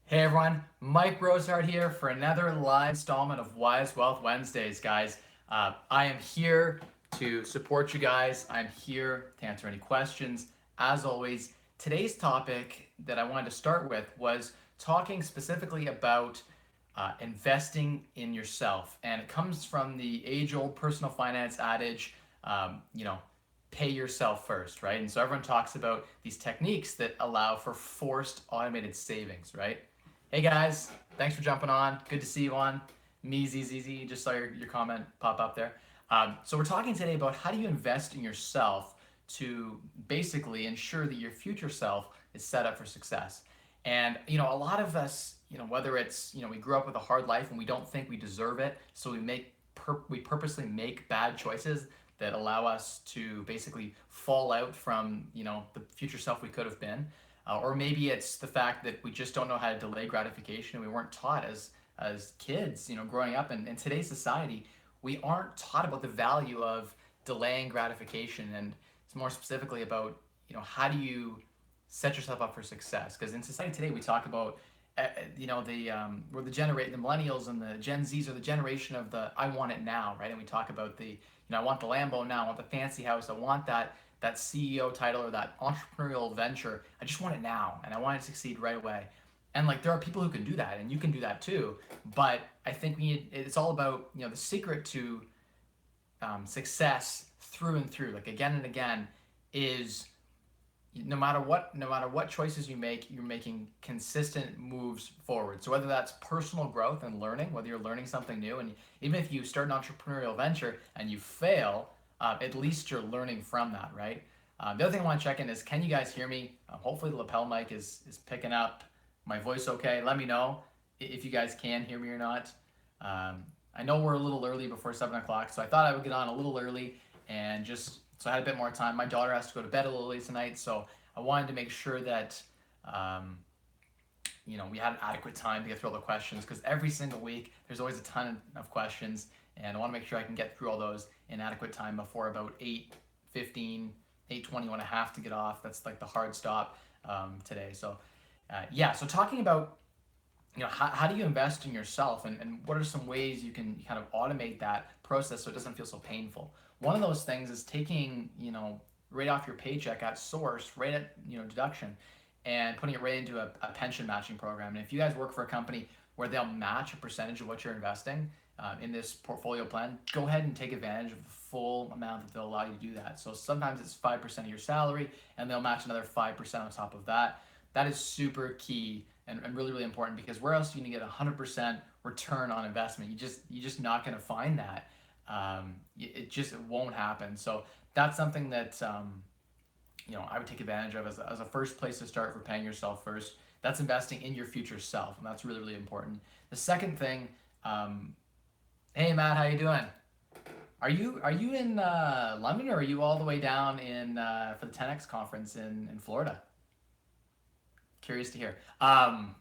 Hey everyone, Mike Rosehart here for another live installment of Wise Wealth Wednesdays, guys. I am here to support you guys. I'm here to answer any questions. As always, today's topic that I wanted to start with was talking specifically about investing in yourself. And it comes from the age old personal finance adage, um, you know, pay yourself first, right? And so everyone talks about these techniques that allow for forced automated savings, right? Hey guys, thanks for jumping on. Good to see you on. Me, ZZZ, just saw your comment pop up there. So we're talking today about how do you invest in yourself to basically ensure that your future self is set up for success. And a lot of us, whether it's we grew up with a hard life and we don't think we deserve it, so we purposely make bad choices that allow us to basically fall out from the future self we could have been. Or maybe it's the fact that we just don't know how to delay gratification. We weren't taught as kids, growing up. And in today's society, we aren't taught about the value of delaying gratification. And it's more specifically about, how do you set yourself up for success? Because in society today, we talk about, we're the millennials and the Gen Zs are the generation of the I want it now, right? And we talk about I want the Lambo now, I want the fancy house, I want that CEO title or that entrepreneurial venture. I just want it now and I want it to succeed right away. And like there are people who can do that and you can do that too. But I think it's all about, the secret to success through and through, like again and again, is no matter what choices you make, you're making consistent moves forward. So whether that's personal growth and learning, whether you're learning something new, and even if you start an entrepreneurial venture and you fail, at least you're learning from that, right? The other thing I want to check in is, can you guys hear me? Hopefully the lapel mic is picking up my voice okay. Let me know if you guys can hear me or not. I know we're a little early before 7 o'clock, so I thought I would get on a little early and just so I had a bit more time. My daughter has to go to bed a little late tonight, so I wanted to make sure that we had adequate time to get through all the questions, because every single week there's always a ton of questions, and I want to make sure I can get through all those in adequate time before about 8:15, 8:20 when I have to get off. That's like the hard stop today. So so talking about how do you invest in yourself, and what are some ways you can kind of automate that process so it doesn't feel so painful. One of those things is taking right off your paycheck at source, right at deduction, and putting it right into a pension matching program. And if you guys work for a company where they'll match a percentage of what you're investing in this portfolio plan, go ahead and take advantage of the full amount that they'll allow you to do that. So sometimes it's 5% of your salary and they'll match another 5% on top of that. That is super key and really, really important, because where else are you going to get 100% return on investment? You're just not going to find that. It won't happen. So that's something that I would take advantage of as a first place to start for paying yourself first. That's investing in your future self, and that's really, really important. The second thing, hey Matt, how you doing? Are you in London, or are you all the way down in for the 10X conference in Florida? Curious to hear.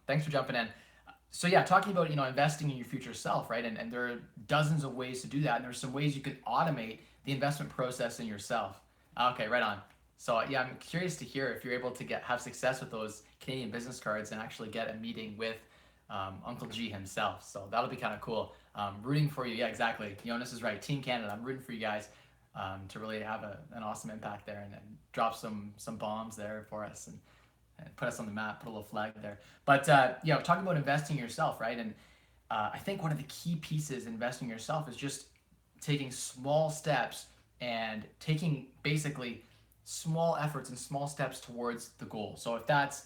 Thanks for jumping in. So yeah, talking about investing in your future self, right? And there are dozens of ways to do that, and there's some ways you can automate the investment process in yourself. Okay, right on. So yeah, I'm curious to hear if you're able to have success with those Canadian business cards and actually get a meeting with Uncle G himself. So that'll be kind of cool. Rooting for you. Yeah, exactly. Jonas is right. Team Canada. I'm rooting for you guys to really have an awesome impact there, and drop some bombs there for us, and put us on the map, put a little flag there. But talking about investing in yourself, right? And I think one of the key pieces in investing in yourself is just taking small steps and taking basically small efforts and small steps towards the goal. So if that's,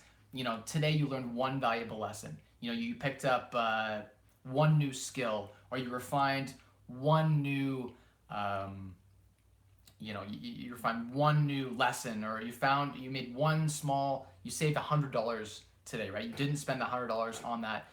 today you learned one valuable lesson, you picked up one new skill, or you refined one new you find one new lesson, or you made you saved $100 today, right? You didn't spend $100 on that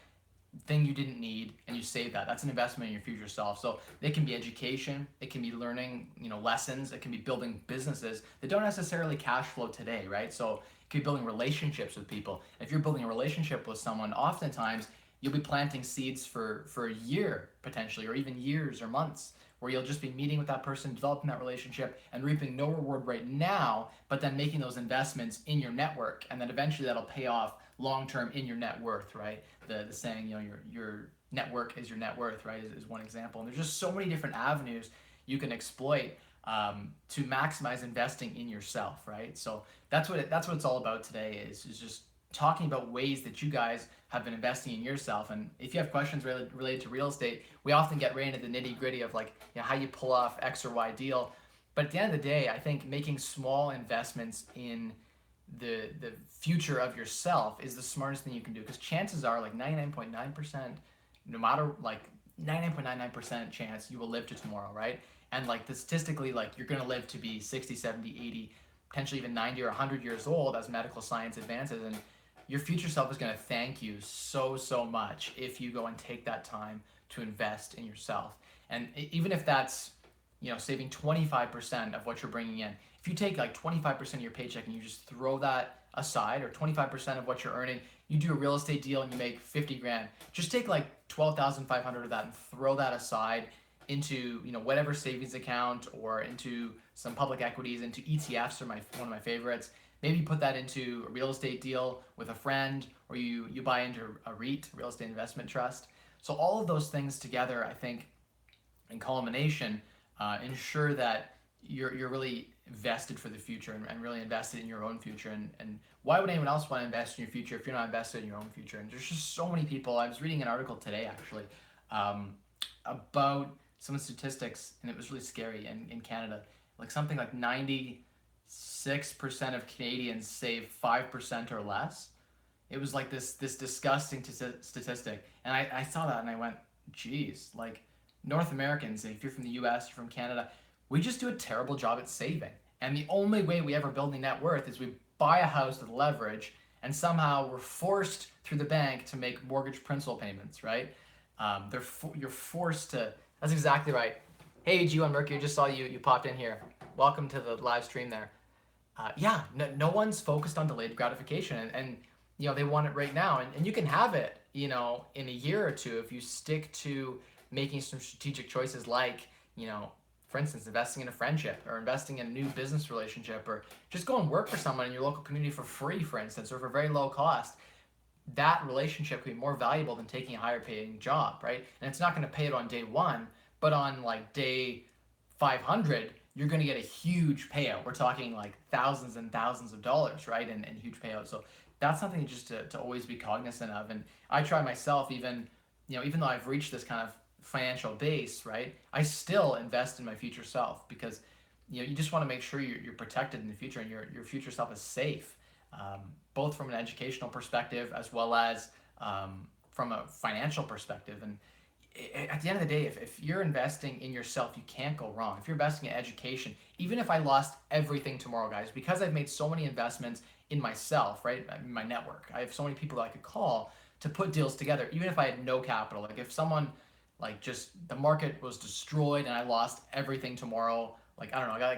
thing you didn't need, and you saved that. That's an investment in your future self. So it can be education, it can be learning lessons, it can be building businesses that don't necessarily cash flow today, right? So it could be building relationships with people. If you're building a relationship with someone, oftentimes you'll be planting seeds for a year potentially, or even years or months, where you'll just be meeting with that person, developing that relationship, and reaping no reward right now, but then making those investments in your network, and then eventually that'll pay off long term in your net worth, right? The saying, your network is your net worth, right, is one example. And there's just so many different avenues you can exploit to maximize investing in yourself, right? So that's what it's all about today, is just talking about ways that you guys have been investing in yourself. And if you have questions related to real estate, we often get right into the nitty gritty of like, how you pull off X or Y deal. But at the end of the day, I think making small investments in the future of yourself is the smartest thing you can do, because chances are like 99.9%, no matter like 99.99% chance you will live to tomorrow, right? And like statistically, like you're going to live to be 60, 70, 80, potentially even 90 or 100 years old as medical science advances. And your future self is going to thank you so much if you go and take that time to invest in yourself. And even if that's, saving 25% of what you're bringing in, if you take like 25% of your paycheck and you just throw that aside, or 25% of what you're earning, you do a real estate deal and you make 50 grand, just take like 12,500 of that and throw that aside into whatever savings account, or into some public equities, into ETFs are one of my favorites. Maybe put that into a real estate deal with a friend, or you buy into a REIT, real estate investment trust. So all of those things together, I think, in culmination, ensure that you're really invested for the future, and really invested in your own future. And why would anyone else want to invest in your future if you're not invested in your own future? And there's just so many people. I was reading an article today actually about some statistics, and it was really scary. In Canada, like something like 96% of Canadians save 5% or less. It was like this disgusting statistic, and I saw that and I went, geez, like North Americans, if you're from the US, you're from Canada, we just do a terrible job at saving. And the only way we ever build any net worth is we buy a house with leverage, and somehow we're forced through the bank to make mortgage principal payments, right? You're forced to. That's exactly right. Hey, G1 Mercury, just saw you popped in here. Welcome to the live stream there. No one's focused on delayed gratification, and they want it right now, and you can have it, in a year or two if you stick to making some strategic choices, like, for instance, investing in a friendship, or investing in a new business relationship, or just go and work for someone in your local community for free, for instance, or for very low cost. That relationship can be more valuable than taking a higher paying job, right? And it's not going to pay it on day one, but on like day 500, you're going to get a huge payout. We're talking like thousands and thousands of dollars, right? And huge payouts. So that's something just to always be cognizant of. And I try myself, even though I've reached this kind of financial base, right, I still invest in my future self, because you just want to make sure you're protected in the future, and your future self is safe, both from an educational perspective as well as from a financial perspective. And at the end of the day, if you're investing in yourself, you can't go wrong. If you're investing in education, even if I lost everything tomorrow, guys, because I've made so many investments in myself, right, in my network, I have so many people that I could call to put deals together, even if I had no capital. Like if someone, like, just the market was destroyed and I lost everything tomorrow, like, I don't know,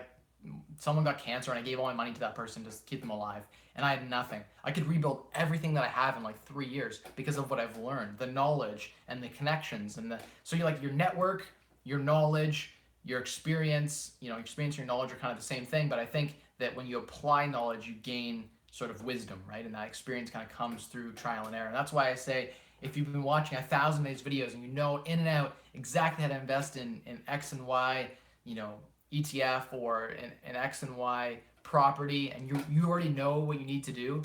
someone got cancer and I gave all my money to that person to keep them alive, and I had nothing. I could rebuild everything that I have in like 3 years because of what I've learned, the knowledge and the connections, so you're like, your network, your knowledge, your experience, experience and your knowledge are kind of the same thing. But I think that when you apply knowledge, you gain sort of wisdom, right? And that experience kind of comes through trial and error. And that's why I say, if you've been watching 1,000 of these videos and you know in and out exactly how to invest in X and Y, ETF, or an X and Y property, and you already know what you need to do,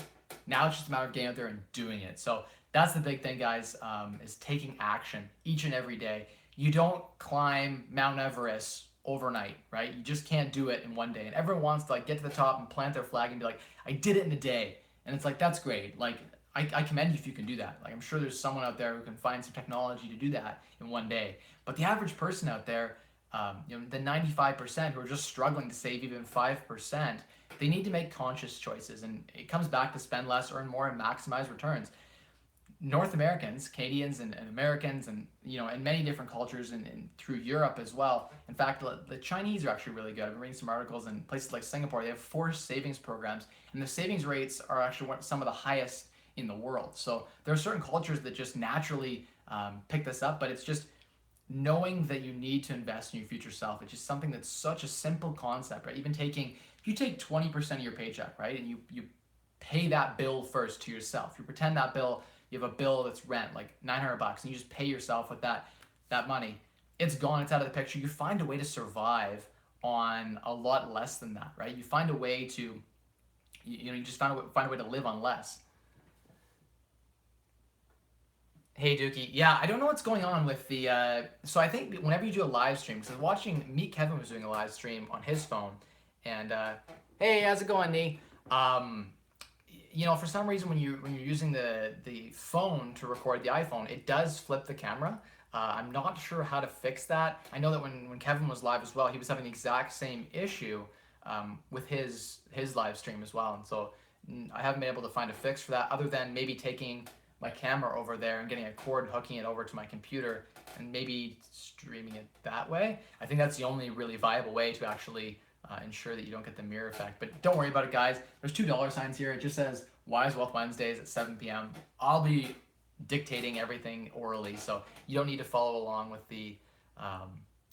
now it's just a matter of getting out there and doing it. So that's the big thing, guys, is taking action each and every day. You don't climb Mount Everest overnight, right? You just can't do it in one day. And everyone wants to like get to the top and plant their flag and be like, I did it in a day. And it's like, that's great. Like, I commend you if you can do that. Like, I'm sure there's someone out there who can find some technology to do that in one day. But the average person out there, the 95% who are just struggling to save even 5%, they need to make conscious choices. And it comes back to spend less, earn more, and maximize returns. North Americans, Canadians, and Americans, and in many different cultures, and through Europe as well. In fact, the Chinese are actually really good. I've been reading some articles in places like Singapore. They have forced savings programs, and the savings rates are actually some of the highest in the world. So there are certain cultures that just naturally pick this up, but it's just knowing that you need to invest in your future self. It's just something that's such a simple concept, right? If you take 20% of your paycheck, right, and you pay that bill first to yourself. You pretend that bill, you have a bill that's rent, like $900, and you just pay yourself with that money. It's gone, it's out of the picture. You find a way to survive on a lot less than that, right? You find a way to, you just find a way to live on less. Hey Dookie, yeah, I don't know what's going on with the, so I think whenever you do a live stream, because I was watching, Meet Kevin was doing a live stream on his phone, and hey, how's it going, Nee? For some reason when you're using the phone to record the iPhone, it does flip the camera. I'm not sure how to fix that. I know that when Kevin was live as well, he was having the exact same issue with his live stream as well, and so I haven't been able to find a fix for that other than maybe taking my camera over there and getting a cord and hooking it over to my computer and maybe streaming it that way. I think that's the only really viable way to actually ensure that you don't get the mirror effect. But don't worry about it, guys. There's $2 here. It just says Wise Wealth Wednesdays at 7 p.m. I'll be dictating everything orally, so you don't need to follow along with the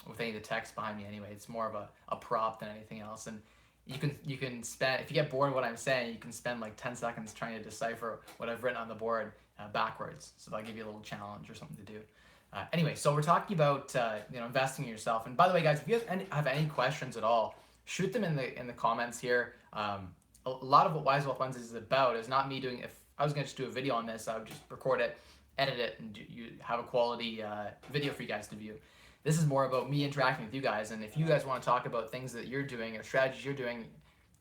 with any of the text behind me anyway. It's more of a prop than anything else. And you can spend, if you get bored of what I'm saying, you can spend like 10 seconds trying to decipher what I've written on the board backwards. So that'll give you a little challenge or something to do. Anyway, so we're talking about investing in yourself. And by the way, guys, if you have any questions at all, shoot them in the comments here. A lot of what Wise Wealth Wednesdays is about is not me doing. If I was going to just do a video on this, I would just record it, edit it, and you have a quality video for you guys to view. This is more about me interacting with you guys, and if you guys want to talk about things that you're doing or strategies you're doing,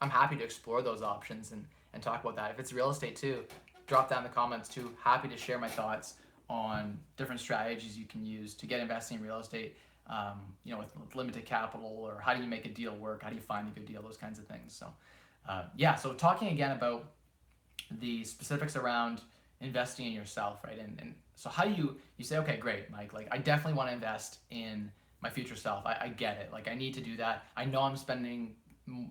I'm happy to explore those options and talk about that. If it's real estate too, drop down in the comments too. Happy to share my thoughts on different strategies you can use to get investing in real estate, with limited capital, or how do you make a deal work, how do you find a good deal, those kinds of things. So so talking again about the specifics around investing in yourself, right? And so how do you say, okay, great, Mike, like I definitely want to invest in my future self. I get it. Like I need to do that. I know I'm spending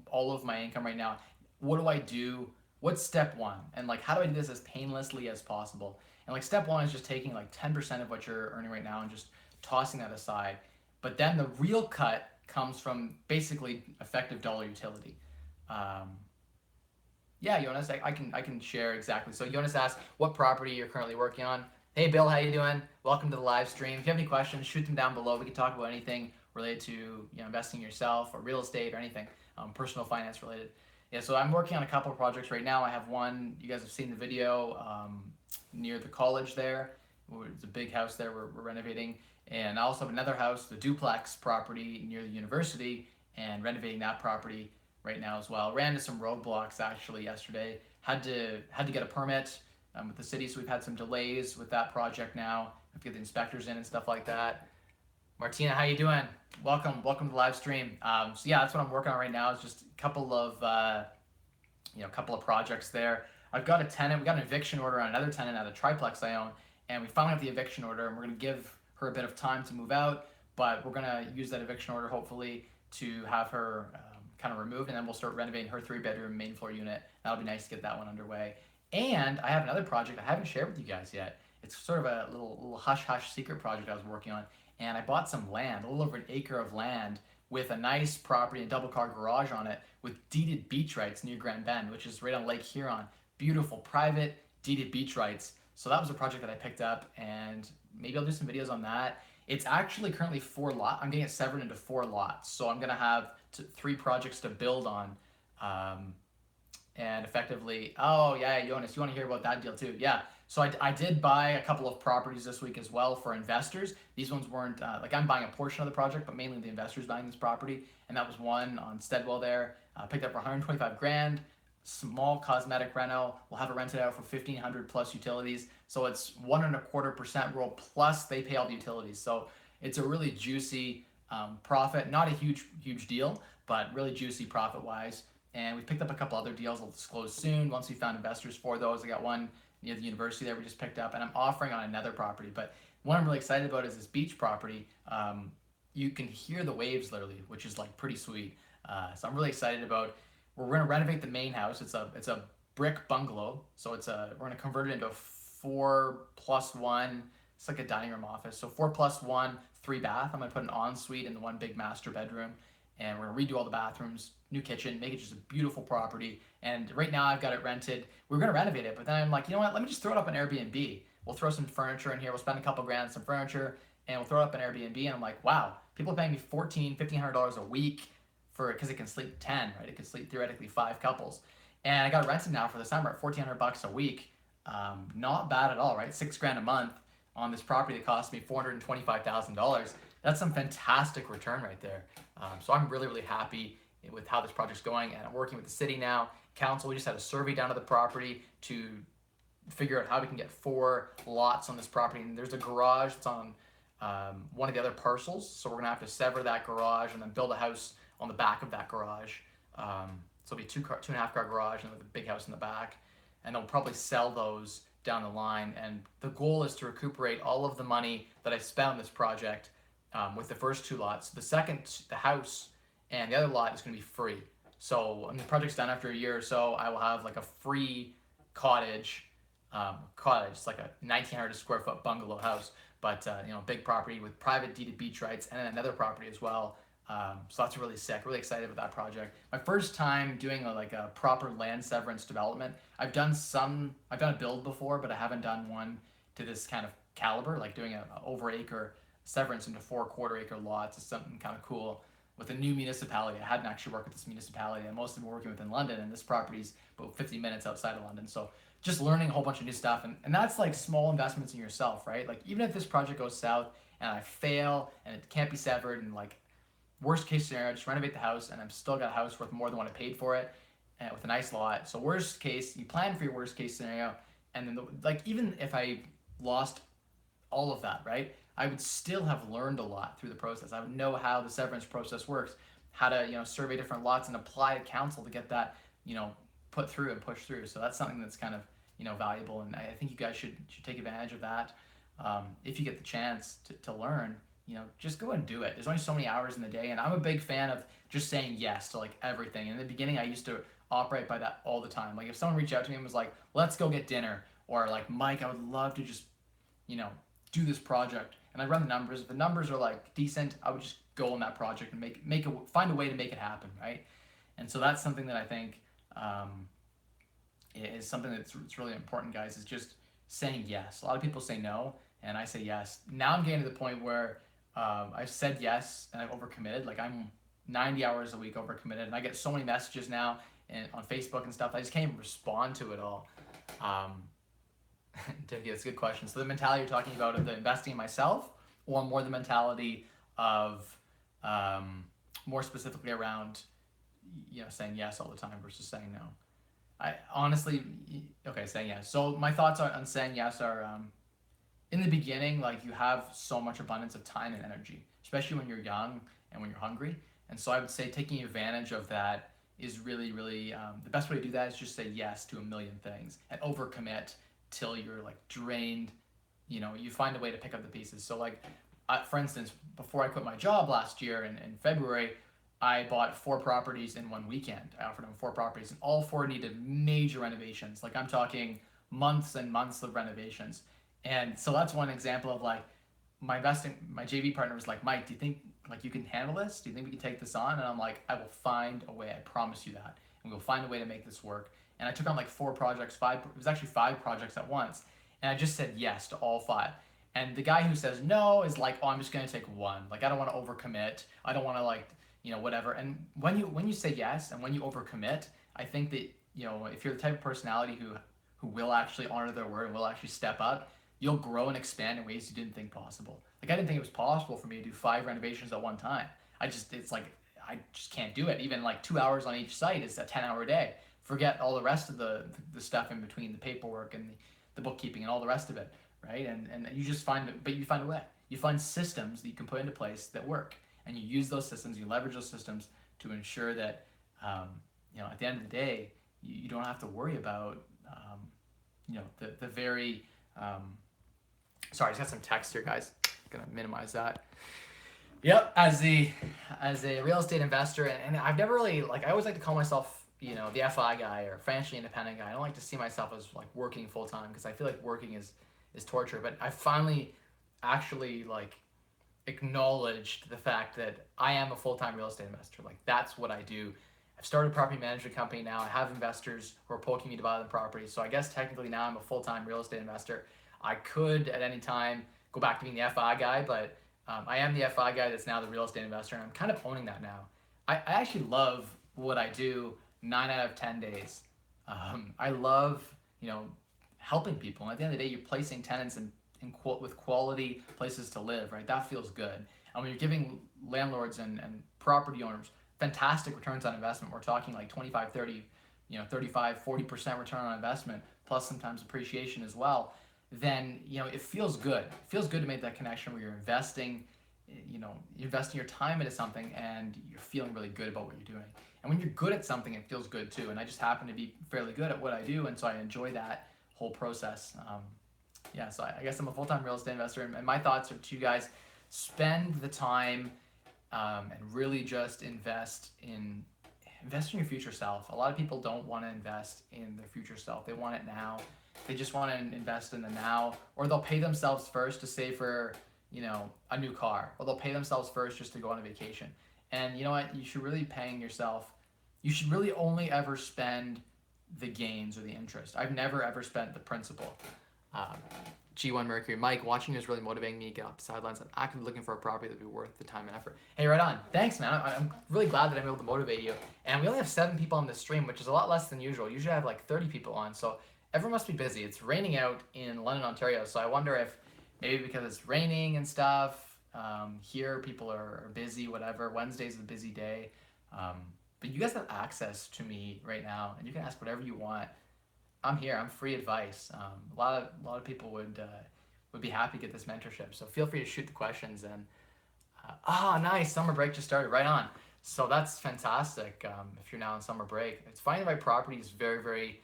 all of my income right now. What do I do? What's step one? And like, how do I do this as painlessly as possible? And like step one is just taking like 10% of what you're earning right now and just tossing that aside. But then the real cut comes from basically effective dollar utility. Jonas, I can share exactly. So Jonas asked what property you're currently working on. Hey Bill, how you doing? Welcome to the live stream. If you have any questions, shoot them down below. We can talk about anything related to investing in yourself or real estate or anything personal finance related. Yeah, so I'm working on a couple of projects right now. I have one, you guys have seen the video near the college there. It's a big house there we're renovating. And I also have another house, the duplex property near the university, and renovating that property right now as well. Ran into some roadblocks actually yesterday. Had to get a permit with the city, so we've had some delays with that project now. We have to get the inspectors in and stuff like that. Martina, how you doing? Welcome to the live stream. So yeah, that's what I'm working on right now. It's just a couple of projects there. I've got a tenant. We got an eviction order on another tenant at a triplex I own, and we finally have the eviction order, and we're going to give her a bit of time to move out, but we're going to use that eviction order hopefully to have her kind of removed, and then we'll start renovating her 3-bedroom main floor unit. That'll be nice to get that one underway. And I have another project I haven't shared with you guys yet. It's sort of a little hush-hush secret project I was working on, and I bought some land, a little over an acre of land, with a nice property and double-car garage on it with deeded beach rights near Grand Bend, which is right on Lake Huron. Beautiful, private, deeded beach rights. So that was a project that I picked up, and maybe I'll do some videos on that. It's actually currently 4 lots. I'm getting it severed into 4 lots. So I'm going to have 3 projects to build on. And effectively, oh yeah, Jonas, you want to hear about that deal too? Yeah. So I did buy a couple of properties this week as well for investors. These ones weren't, I'm buying a portion of the project, but mainly the investors buying this property. And that was one on Steadwell there. Picked up for 125 grand. Small cosmetic reno. We'll have it rented out for 1,500 plus utilities. So it's 1.25% roll plus they pay all the utilities. So it's a really juicy profit. Not a huge deal, but really juicy profit wise. And we picked up a couple other deals I'll disclose soon once we found investors for those. I got one near the university that we just picked up, and I'm offering on another property. But what I'm really excited about is this beach property. You can hear the waves literally, which is like pretty sweet. So I'm really excited about. We're going to renovate the main house. It's a brick bungalow, so we're going to convert it into a 4+1. It's like a dining room office. So 4+1, 3 bath. I'm going to put an ensuite in the one big master bedroom, and we're gonna redo all the bathrooms, new kitchen, make it just a beautiful property. And right now I've got it rented. We're gonna renovate it, but then I'm like, you know what? Let me just throw it up on Airbnb. We'll throw some furniture in here. We'll spend a couple grand on some furniture, and we'll throw it up on Airbnb. And I'm like, wow, people are paying me $1,500 a week for it because it can sleep 10, right? It can sleep theoretically 5 couples. And I got it rented now for the summer at $1,400 a week. Not bad at all, right? $6,000 a month on this property that cost me $425,000. That's some fantastic return right there. So I'm really, really happy with how this project's going, and I'm working with the city now. Council, we just had a survey down to the property to figure out how we can get 4 lots on this property. And there's a garage that's on one of the other parcels, so we're gonna have to sever that garage and then build a house on the back of that garage. So it'll be two and a half car garage and with a big house in the back, and they'll probably sell those down the line. And the goal is to recuperate all of the money that I spent on this project with the first 2 lots. The second, the house and the other lot is going to be free. So when the project's done after a year or so, I will have like a free cottage. It's like a 1,900 square foot bungalow house, but big property with private deeded beach rights, and then another property as well. So that's really sick. Really excited about that project. My first time doing a proper land severance development. I've done a build before, but I haven't done one to this kind of caliber, like doing a over acre severance into 4 quarter-acre lots is something kind of cool with a new municipality. I hadn't actually worked with this municipality. I mostly been working with in London, and this property's about 50 minutes outside of London. So just learning a whole bunch of new stuff, and that's like small investments in yourself, right? Like even if this project goes south and I fail and it can't be severed, and like worst case scenario, just renovate the house and I'm still got a house worth more than what I paid for it, and with a nice lot. So worst case, you plan for your worst case scenario, and then even if I lost all of that, right, I would still have learned a lot through the process. I would know how the severance process works, how to survey different lots and apply to council to get that put through and push through. So that's something that's kind of valuable, and I think you guys should take advantage of that. If you get the chance to learn, just go and do it. There's only so many hours in the day, and I'm a big fan of just saying yes to like everything. In the beginning, I used to operate by that all the time. Like if someone reached out to me and was like, let's go get dinner, or like, Mike, I would love to just do this project, and I run the numbers. If the numbers are like decent, I would just go on that project and find a way to make it happen, right? And so that's something that I think is something that's really important, guys, is just saying yes. A lot of people say no, and I say yes. Now I'm getting to the point where I've said yes and I've overcommitted. Like I'm 90 hours a week overcommitted, and I get so many messages now on Facebook and stuff. I just can't even respond to it all. It's a good question. So the mentality you're talking about of the investing in myself, or more the mentality of more specifically around saying yes all the time versus saying no? I honestly, saying yes. So my thoughts on saying yes are in the beginning, like you have so much abundance of time and energy, especially when you're young and when you're hungry. And so I would say taking advantage of that is really, really, the best way to do that is just say yes to a million things and overcommit till you're like drained. You find a way to pick up the pieces. So like, for instance, before I quit my job last year in February, I bought 4 properties in one weekend. I offered them 4 properties, and all 4 needed major renovations. Like I'm talking months and months of renovations. And so that's one example of like my JV partner was like, Mike, do you think like you can handle this? Do you think we can take this on? And I'm like, I will find a way. I promise you that. And we'll find a way to make this work. And I took on like 4 projects, it was actually 5 projects at once. And I just said yes to all 5. And the guy who says no is like, oh, I'm just going to take one. Like, I don't want to overcommit. I don't want to like, whatever. And when you say yes and when you overcommit, I think that, if you're the type of personality who will actually honor their word and will actually step up, you'll grow and expand in ways you didn't think possible. Like I didn't think it was possible for me to do 5 renovations at one time. It's like, I just can't do it. Even like 2 hours on each site is a 10-hour day. Forget all the rest of the stuff in between, the paperwork and the bookkeeping and all the rest of it, right? And you just find a way. You find systems that you can put into place that work, and you use those systems, you leverage those systems to ensure that, at the end of the day, you don't have to worry about, the very, sorry, I just got some text here, guys. Gonna minimize that. Yep, as a real estate investor, and I've never really, like, I always like to call myself, the FI guy or financially independent guy. I don't like to see myself as like working full time, because I feel like working is torture. But I finally actually like acknowledged the fact that I am a full-time real estate investor. Like, that's what I do. I've started a property management company now. I have investors who are poking me to buy the property. So I guess technically now I'm a full-time real estate investor. I could at any time go back to being the FI guy, but I am the FI guy that's now the real estate investor, and I'm kind of owning that now. I actually love what I do 9 out of 10 days. I love, helping people. And at the end of the day, you're placing tenants with quality places to live, right? That feels good. And when you're giving landlords and property owners fantastic returns on investment, we're talking like 25, 30, 35, 40% return on investment, plus sometimes appreciation as well, then, it feels good. It feels good to make that connection where you're investing, you're investing your time into something and you're feeling really good about what you're doing. And when you're good at something, it feels good too. And I just happen to be fairly good at what I do, and so I enjoy that whole process. So I guess I'm a full-time real estate investor, and my thoughts are to you guys: spend the time and really just invest in your future self. A lot of people don't want to invest in their future self. They want it now. They just want to invest in the now, or they'll pay themselves first to save for, a new car, or they'll pay themselves first just to go on a vacation. And you know what? You should really paying yourself. You should really only ever spend the gains or the interest. I've never ever spent the principal. G1 Mercury, Mike, watching you is really motivating me to get off the sidelines. I'm actively looking for a property that would be worth the time and effort. Hey, right on. Thanks, man. I'm really glad that I'm able to motivate you. And we only have 7 people on this stream, which is a lot less than usual. Usually I have like 30 people on, so everyone must be busy. It's raining out in London, Ontario, so I wonder if maybe because it's raining and stuff, here people are busy, whatever. Wednesday's a busy day. But you guys have access to me right now, and you can ask whatever you want. I'm here. I'm free advice. A lot of people would be happy to get this mentorship. So feel free to shoot the questions. And nice, summer break just started. Right on. So that's fantastic. If you're now on summer break, it's finding the right property is very, very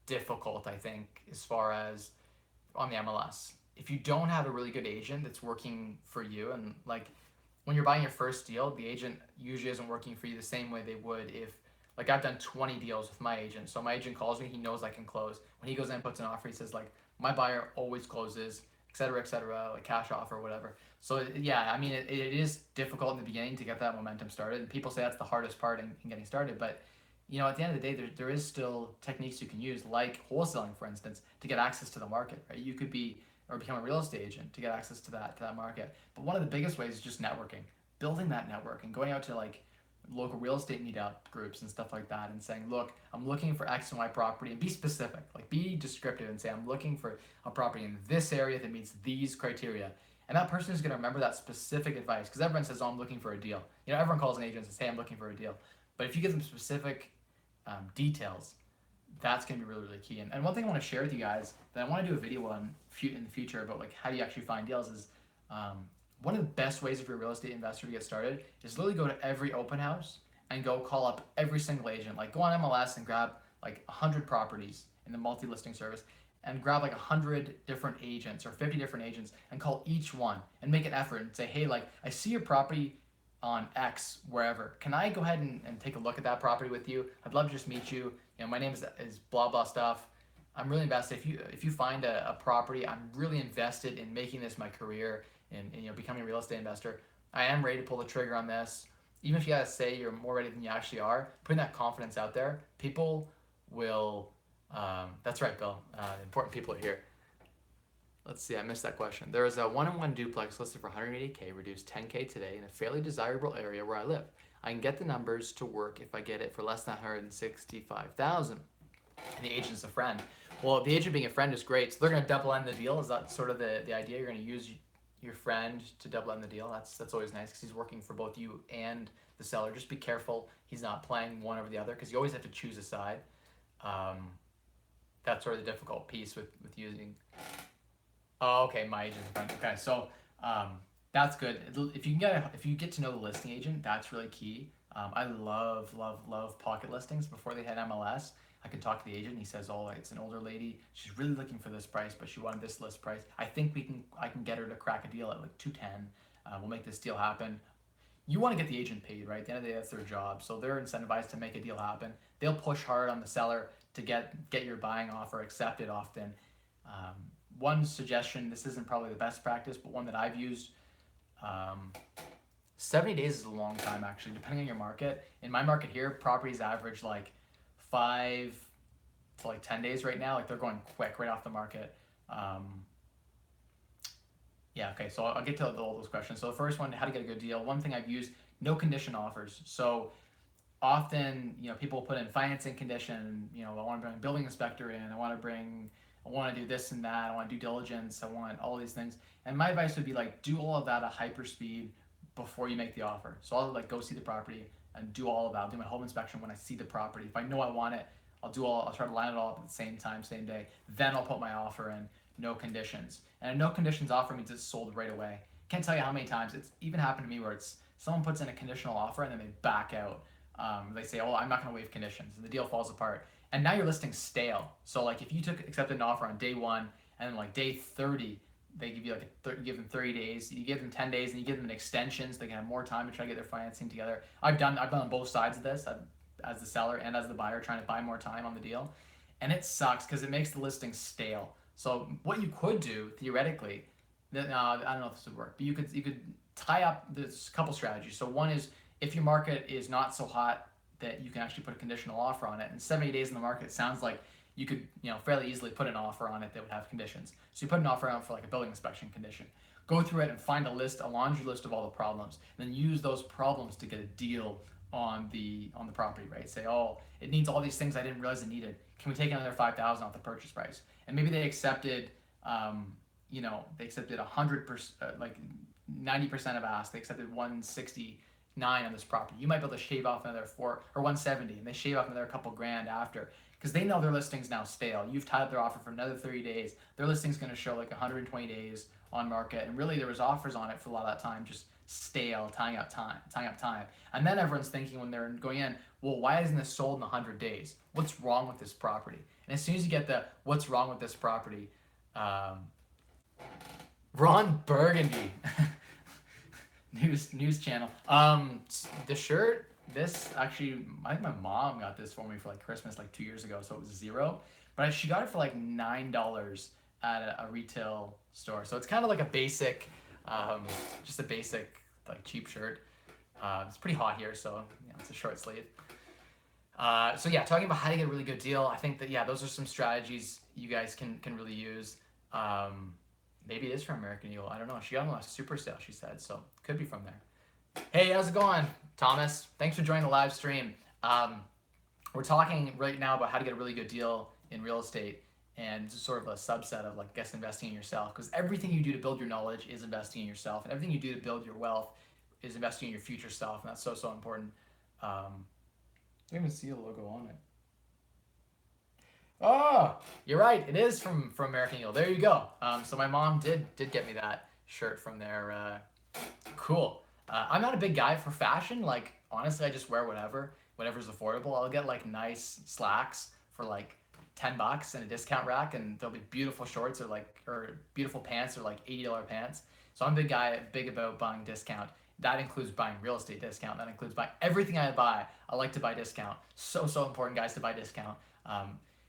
difficult, I think, as far as on the MLS. If you don't have a really good agent that's working for you, and like when you're buying your first deal, the agent usually isn't working for you the same way they would if, like, I've done 20 deals with my agent. So my agent calls me, he knows I can close. When he goes in and puts an offer, he says, like, my buyer always closes, et cetera, like cash offer, whatever. So yeah, I mean, it is difficult in the beginning to get that momentum started. And people say that's the hardest part in getting started. But, at the end of the day, there is still techniques you can use, like wholesaling, for instance, to get access to the market, right? You could become a real estate agent to get access to that market. But one of the biggest ways is just networking, building that network and going out to like local real estate meetup groups and stuff like that and saying, look, I'm looking for X and Y property, and be specific, like be descriptive and say, I'm looking for a property in this area that meets these criteria. And that person is going to remember that specific advice, because everyone says, oh, I'm looking for a deal. Everyone calls an agent and says, hey, I'm looking for a deal. But if you give them specific details, that's going to be really, really key. And one thing I want to share with you guys that I want to do a video on in the future about like how do you actually find deals is one of the best ways if you're a real estate investor to get started is literally go to every open house and go call up every single agent. Like go on MLS and grab like 100 properties in the multi-listing service and grab like 100 different agents or 50 different agents and call each one and make an effort and say, hey, like I see your property on X wherever. Can I go ahead and take a look at that property with you? I'd love to just meet you. My name is blah blah stuff. I'm really invested. If you find a property, I'm really invested in making this my career and becoming a real estate investor. I am ready to pull the trigger on this. Even if you gotta say you're more ready than you actually are, putting that confidence out there, people will. That's right, Bill. Important people are here. Let's see, I missed that question. There is a 1-in-1 duplex listed for $180K, reduced $10K today in a fairly desirable area where I live. I can get the numbers to work if I get it for less than $165,000. And the agent's a friend. Well, the agent being a friend is great. So they're going to double end the deal. Is that sort of the idea? You're going to use your friend to double end the deal. That's always nice because he's working for both you and the seller. Just be careful he's not playing one over the other because you always have to choose a side. That's sort of the difficult piece with using. Oh, okay, my agent's a friend. Okay, so that's good. If you get to know the listing agent, that's really key. I love pocket listings before they hit MLS. I can talk to the agent. And he says, "Oh, it's an older lady. She's really looking for this price, but she wanted this list price. I think I can get her to crack a deal at like 210. We'll make this deal happen." You want to get the agent paid, right? At the end of the day, that's their job. So they're incentivized to make a deal happen. They'll push hard on the seller to get your buying offer accepted often. One suggestion, this isn't probably the best practice, but one that I've used Um, 70 days is a long time, actually, depending on your market. In my market here, properties average like 5 to like 10 days right now. Like they're going quick right off the market. Yeah, okay, so I'll get to all those questions. So the first one, how to get a good deal. One thing I've used, no condition offers. So often, people put in financing condition, I want to bring a building inspector in, I want to do this and that, I want due diligence, I want all these things. And my advice would be like, do all of that at hyper speed before you make the offer. So I'll like go see the property and do all of that. I'll do my home inspection when I see the property. If I know I want it, I'll try to line it all up at the same time, same day. Then I'll put my offer in, no conditions. And a no conditions offer means it's sold right away. Can't tell you how many times it's even happened to me where it's someone puts in a conditional offer and then they back out. They say, "Oh, I'm not going to waive conditions," and the deal falls apart. And now your listing's stale. So like if you accepted an offer on day 1 and then like day 30, they give you like you give them 30 days, you give them 10 days, and you give them an extension so they can have more time to try to get their financing together. I've done on both sides of this, as the seller and as the buyer, trying to buy more time on the deal, and it sucks because it makes the listing stale. So what you could do theoretically, I don't know if this would work, but you could tie up. There's a couple strategies. So one is, if your market is not so hot that you can actually put a conditional offer on it, and 70 days in the market sounds like you could fairly easily put an offer on it that would have conditions. So you put an offer out for like a building inspection condition. Go through it and find a laundry list of all the problems, and then use those problems to get a deal on the property, right? Say, oh, it needs all these things I didn't realize it needed. Can we take another $5,000 off the purchase price? And maybe they accepted, they accepted 100%, like 90% of ask. They accepted 169 on this property. You might be able to shave off another 4 or 170, and they shave off another couple grand after, because they know their listing's now stale. You've tied up their offer for another 30 days. Their listing's going to show like 120 days on market, and really there was offers on it for a lot of that time, just stale, tying up time. And then everyone's thinking when they're going in, well, why isn't this sold in 100 days? What's wrong with this property? And as soon as you get the what's wrong with this property, Ron Burgundy, news channel. The shirt, this actually, I think my mom got this for me for like Christmas like 2 years ago, so it was $0. But she got it for like $9 at a retail store. So it's kind of like a basic, just a basic like cheap shirt. It's pretty hot here, so it's a short sleeve. So yeah, talking about how to get a really good deal, I think that those are some strategies you guys can really use. Maybe it is from American Eagle. I don't know. She got them on a super sale, she said, so could be from there. Hey, how's it going, Thomas? Thanks for joining the live stream. We're talking right now about how to get a really good deal in real estate, and it's sort of a subset of like, guess, investing in yourself, because everything you do to build your knowledge is investing in yourself, and everything you do to build your wealth is investing in your future self, and that's so important. I don't even see a logo on it. Oh, you're right. It is from American Eagle. There you go. So my mom did get me that shirt from there. Cool. I'm not a big guy for fashion. Like, honestly, I just wear whatever's affordable. I'll get like nice slacks for like $10 in a discount rack, and there'll be beautiful shorts or beautiful pants or like $80 pants. So I'm big about buying discount. That includes buying real estate discount. That includes buying everything I buy. I like to buy discount. So important, guys, to buy discount.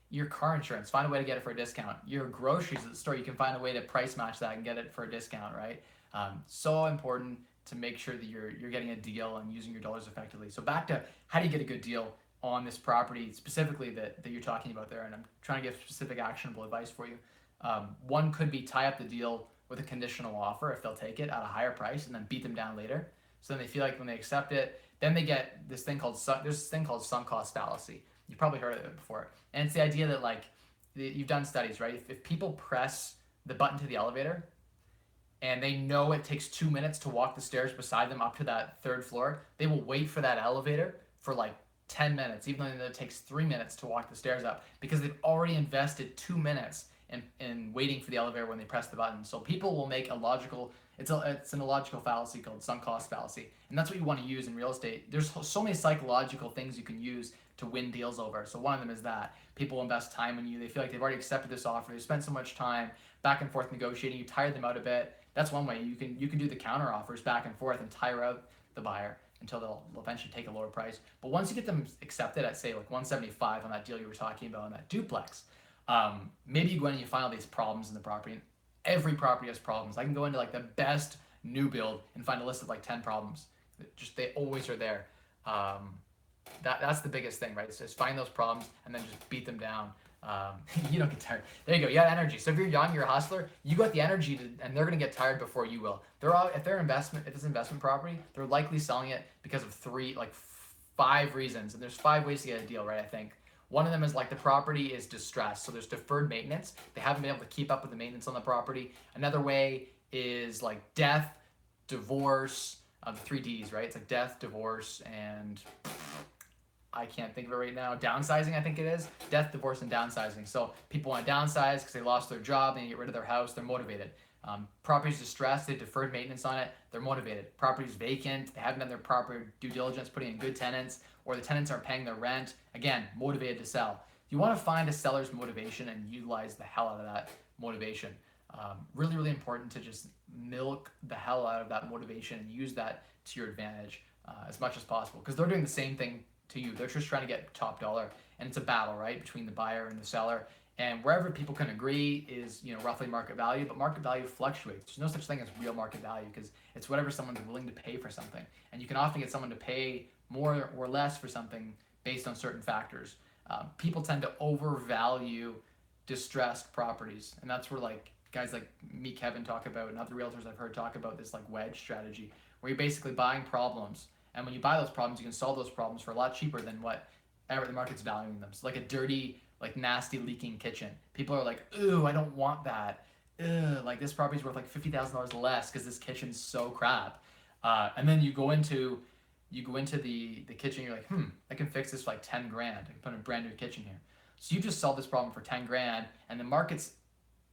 Your car insurance, find a way to get it for a discount. Your groceries at the store, you can find a way to price match that and get it for a discount, right? So important to make sure that you're getting a deal and using your dollars effectively. So back to how do you get a good deal on this property specifically that you're talking about there, and I'm trying to give specific actionable advice for you. One could be tie up the deal with a conditional offer if they'll take it at a higher price, and then beat them down later. So then they feel like when they accept it, then they get this thing called sunk cost fallacy. You've probably heard of it before. And it's the idea that like, you've done studies, right? If people press the button to the elevator and they know it takes 2 minutes to walk the stairs beside them up to that 3rd floor, they will wait for that elevator for like 10 minutes, even though it takes 3 minutes to walk the stairs up, because they've already invested 2 minutes in waiting for the elevator when they press the button. So people will make it's an illogical fallacy called sunk cost fallacy. And that's what you want to use in real estate. There's so many psychological things you can use to win deals over. So one of them is that people invest time in you. They feel like they've already accepted this offer. They've spent so much time back and forth negotiating. You tired them out a bit. That's one way. You can do the counter offers back and forth and tire out the buyer until they'll eventually take a lower price. But once you get them accepted at, say, like 175 on that deal you were talking about on that duplex, maybe you go in and you find all these problems in the property. And every property has problems. I can go into like the best new build and find a list of like 10 problems. Just they always are there. That's the biggest thing, right? It's just find those problems and then just beat them down. You don't get tired. There you go. You got energy. So if you're young, you're a hustler. You got the energy, and they're gonna get tired before you will. If it's investment property, they're likely selling it because of five reasons, and there's 5 ways to get a deal, right? I think one of them is like the property is distressed, so there's deferred maintenance. They haven't been able to keep up with the maintenance on the property. Another way is like death, divorce, the 3 Ds, right? It's like death, divorce, and I can't think of it right now. Downsizing, I think it is. Death, divorce, and downsizing. So people want to downsize because they lost their job, they get rid of their house, they're motivated. Property's distressed, they deferred maintenance on it, they're motivated. Property's vacant, they haven't done their proper due diligence, putting in good tenants, or the tenants aren't paying their rent. Again, motivated to sell. You want to find a seller's motivation and utilize the hell out of that motivation. Really, really important to just milk the hell out of that motivation and use that to your advantage as much as possible, because they're doing the same thing to you. They're just trying to get top dollar, and it's a battle, right, between the buyer and the seller. And wherever people can agree is, roughly market value, but market value fluctuates. There's no such thing as real market value, because it's whatever someone's willing to pay for something. And you can often get someone to pay more or less for something based on certain factors. People tend to overvalue distressed properties, and that's where like guys like me, Kevin, talk about, and other realtors I've heard talk about this like wedge strategy, where you're basically buying problems. And when you buy those problems, you can solve those problems for a lot cheaper than whatever the market's valuing them. So like a dirty, like nasty leaking kitchen. People are like, ooh, I don't want that. Ugh, like this property's worth like $50,000 less because this kitchen's so crap. And then you go into the kitchen, you're like, I can fix this for like 10 grand. I can put a brand new kitchen here. So you just solved this problem for 10 grand, and the market's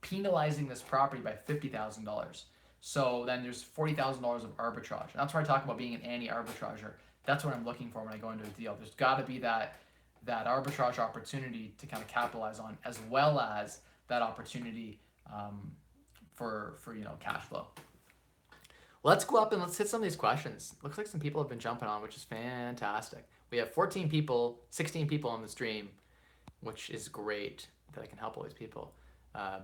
penalizing this property by $50,000. So then there's $40,000 of arbitrage. And that's where I talk about being an anti-arbitrager. That's what I'm looking for when I go into a deal. There's got to be that arbitrage opportunity to kind of capitalize on, as well as that opportunity for cash flow. Let's go up and let's hit some of these questions. Looks like some people have been jumping on, which is fantastic. We have 16 people on the stream, which is great that I can help all these people.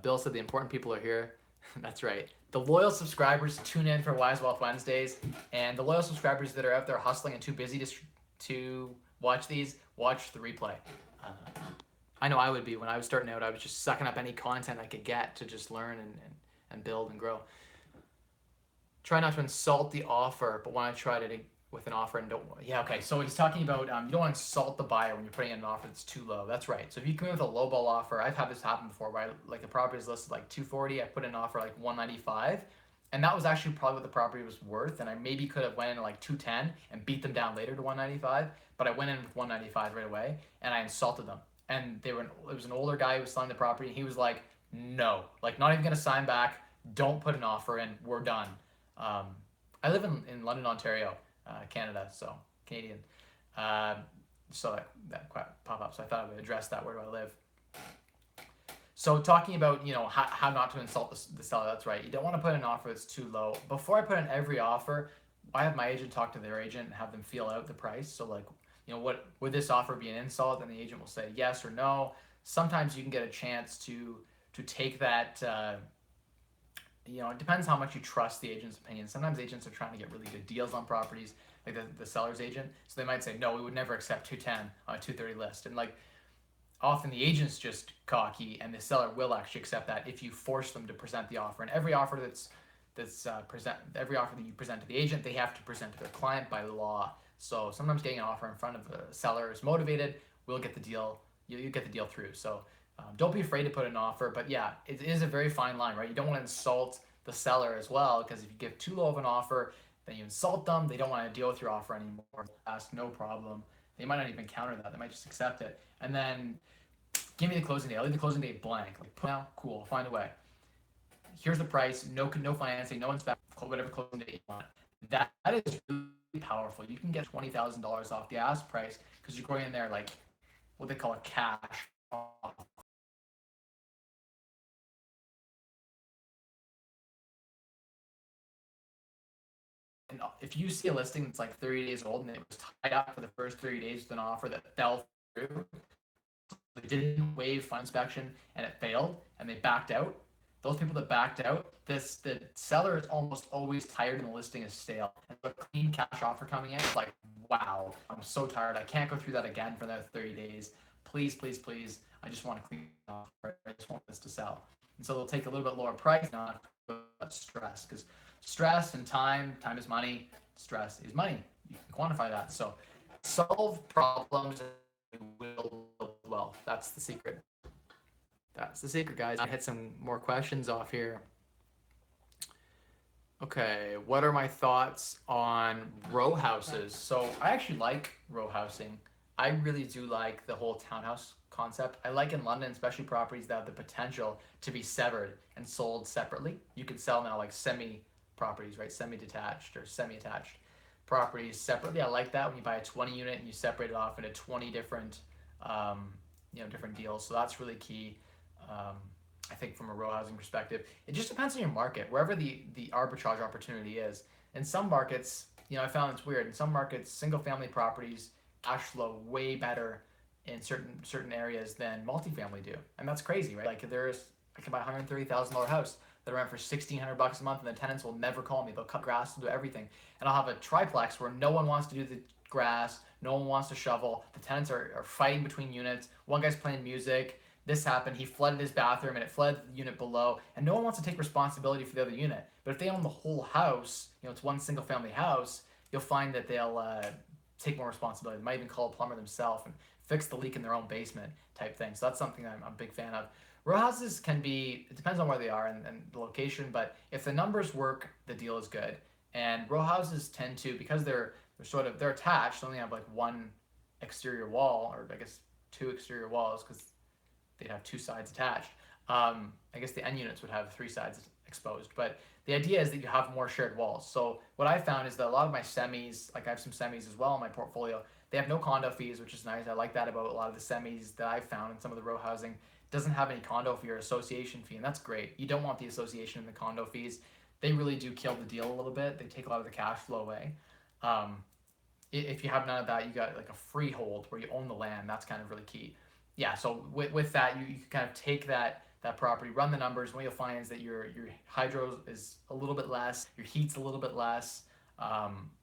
Bill said the important people are here. That's right. The loyal subscribers tune in for Wise Wealth Wednesdays, and the loyal subscribers that are out there hustling and too busy to watch these, watch the replay. I know I would be. When I was starting out, I was just sucking up any content I could get to just learn and build and grow. Try not to insult the offer, but when I tried it with an offer and don't. Yeah, okay. So he's talking about you don't want to insult the buyer when you're putting in an offer that's too low. That's right. So if you come in with a lowball offer, I've had this happen before, where like the property is listed like 240, I put in an offer like 195, and that was actually probably what the property was worth, and I maybe could have went in like 210 and beat them down later to 195, but I went in with 195 right away, and I insulted them. And it was an older guy who was selling the property, and he was like, no, like not even gonna sign back. Don't put an offer in. We're done. I live in London, Ontario. Canada, so Canadian. So that pop up. So I thought I would address that. Where do I live? So talking about how not to insult the seller. That's right. You don't want to put an offer that's too low. Before I put in every offer, I have my agent talk to their agent and have them feel out the price. So like what would this offer be an insult? Then the agent will say yes or no. Sometimes you can get a chance to take that. It depends how much you trust the agent's opinion. Sometimes agents are trying to get really good deals on properties, like the seller's agent. So they might say, no, we would never accept 210 on a 230 list. And like often the agent's just cocky, and the seller will actually accept that if you force them to present the offer. And every offer every offer that you present to the agent, they have to present to their client by law. So sometimes getting an offer in front of the seller is motivated. We'll get the deal. You get the deal through. So don't be afraid to put an offer, but yeah, it is a very fine line, right? You don't want to insult the seller as well, because if you give too low of an offer, then you insult them. They don't want to deal with your offer anymore. Ask, no problem. They might not even counter that. They might just accept it. And then give me the closing date. I'll leave the closing date blank. Like, put now, cool, I'll find a way. Here's the price, no financing, no inspection, whatever closing date you want. That is really powerful. You can get $20,000 off the ask price because you're going in there like what they call a cash offer. And if you see a listing that's like 30 days old and it was tied up for the first 30 days with an offer that fell through, they didn't waive fund inspection and it failed and they backed out, those people that backed out, the seller is almost always tired and the listing is stale. And a clean cash offer coming in, it's like, wow, I'm so tired. I can't go through that again for another 30 days. Please, please, please. I just want a clean offer. I just want this to sell. And so they'll take a little bit lower price, not stress, because stress and time is money. Stress is money. You can quantify that. So solve problems and will build wealth. That's the secret. That's the secret, guys. I had some more questions off here. Okay, what are my thoughts on row houses? So I actually like row housing. I really do like the whole townhouse concept. I like in London, especially properties that have the potential to be severed and sold separately. You can sell now like semi properties, right? Semi-detached or semi-attached properties separately. I like that when you buy a 20 unit and you separate it off into 20 different, different deals. So that's really key. I think from a row housing perspective, it just depends on your market, wherever the arbitrage opportunity is. In some markets, I found it's weird. In some markets, single family properties cash flow way better in certain areas than multifamily do, and that's crazy, right? Like I can buy a $130,000 house that I rent for $1,600 a month, and the tenants will never call me. They'll cut grass, they'll do everything, and I'll have a triplex where no one wants to do the grass, no one wants to shovel. The tenants are fighting between units. One guy's playing music. This happened, he flooded his bathroom and it flooded the unit below, and no one wants to take responsibility for the other unit. But if they own the whole house, it's one single family house, you'll find that they'll take more responsibility. They might even call a plumber themselves and fix the leak in their own basement type thing. So that's something I'm a big fan of. Row houses can be, it depends on where they are and the location, but if the numbers work, the deal is good. And row houses tend to, because they're attached, they only have like one exterior wall, or I guess two exterior walls, because they'd have two sides attached. I guess the end units would have three sides exposed, but the idea is that you have more shared walls. So what I found is that a lot of my semis, like I have some semis as well in my portfolio, they have no condo fees, which is nice. I like that about a lot of the semis that I've found in some of the row housing. It doesn't have any condo fee or association fee, and that's great. You don't want the association and the condo fees. They really do kill the deal a little bit. They take a lot of the cash flow away. If you have none of that, you got like a freehold where you own the land. That's kind of really key. Yeah, so with that, you can kind of take that property, run the numbers. What you'll find is that your hydro is a little bit less, your heat's a little bit less.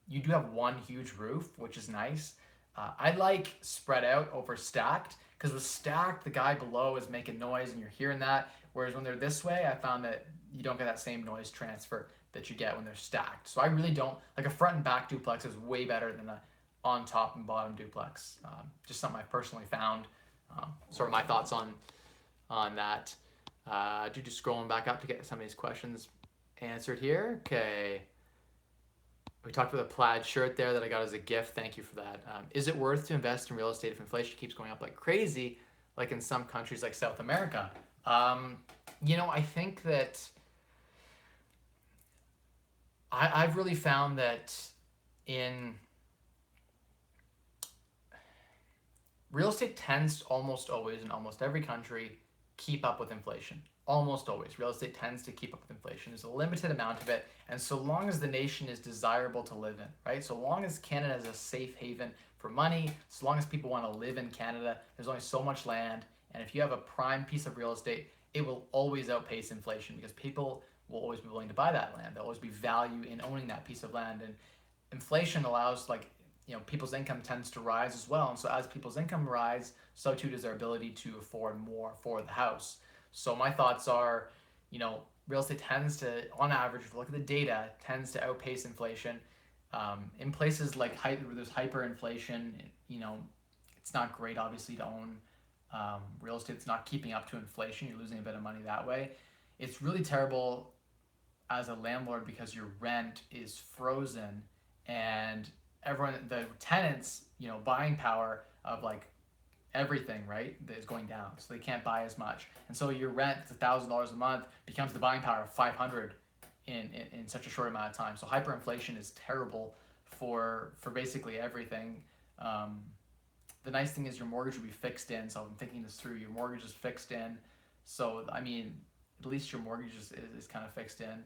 You do have one huge roof, which is nice. I like spread out over stacked, because with stacked, the guy below is making noise and you're hearing that. Whereas when they're this way, I found that you don't get that same noise transfer that you get when they're stacked. So I really don't, like a front and back duplex is way better than a on top and bottom duplex. Just something I've personally found. Sort of my thoughts on that. Just scrolling back up to get some of these questions answered here. Okay. We talked about the plaid shirt there that I got as a gift. Thank you for that. Is it worth to invest in real estate if inflation keeps going up like crazy, like in some countries like South America? I think that I've really found that in real estate tends almost always in almost every country keep up with inflation. Almost always. Real estate tends to keep up with inflation. There's a limited amount of it. And so long as the nation is desirable to live in, right? So long as Canada is a safe haven for money, so long as people want to live in Canada, there's only so much land. And if you have a prime piece of real estate, it will always outpace inflation, because people will always be willing to buy that land. There'll always be value in owning that piece of land. And inflation allows, people's income tends to rise as well. And so as people's income rise, so too does their ability to afford more for the house. So my thoughts are, real estate tends to, on average, if you look at the data, tends to outpace inflation. In places like where there's hyperinflation, it's not great, obviously, to own real estate. It's not keeping up to inflation. You're losing a bit of money that way. It's really terrible as a landlord because your rent is frozen, and the tenants, buying power of everything, right, that is going down, so they can't buy as much, and so your rent that's $1,000 a month becomes the buying power of 500 in such a short amount of time. So hyperinflation is terrible for basically everything. The nice thing is your mortgage will be fixed in. So I'm thinking this through. Your mortgage is fixed in, so at least your mortgage is kind of fixed in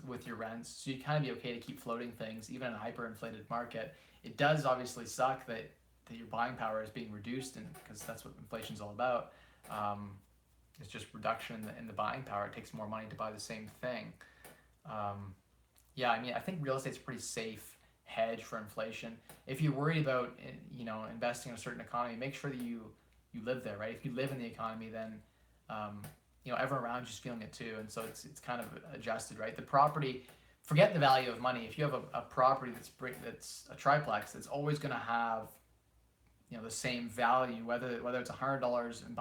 with your rents, so you kind of be okay to keep floating things even in a hyperinflated market. It does obviously suck that your buying power is being reduced, and because that's what inflation is all about. It's just reduction in the buying power. It takes more money to buy the same thing. Yeah, I mean, I think real estate's a pretty safe hedge for inflation. If you're worried about, investing in a certain economy, make sure that you live there, right? If you live in the economy, then everyone around you's feeling it too, and so it's kind of adjusted, right? The property, forget the value of money. If you have a property that's a triplex, it's always going to have the same value, whether it's $100 and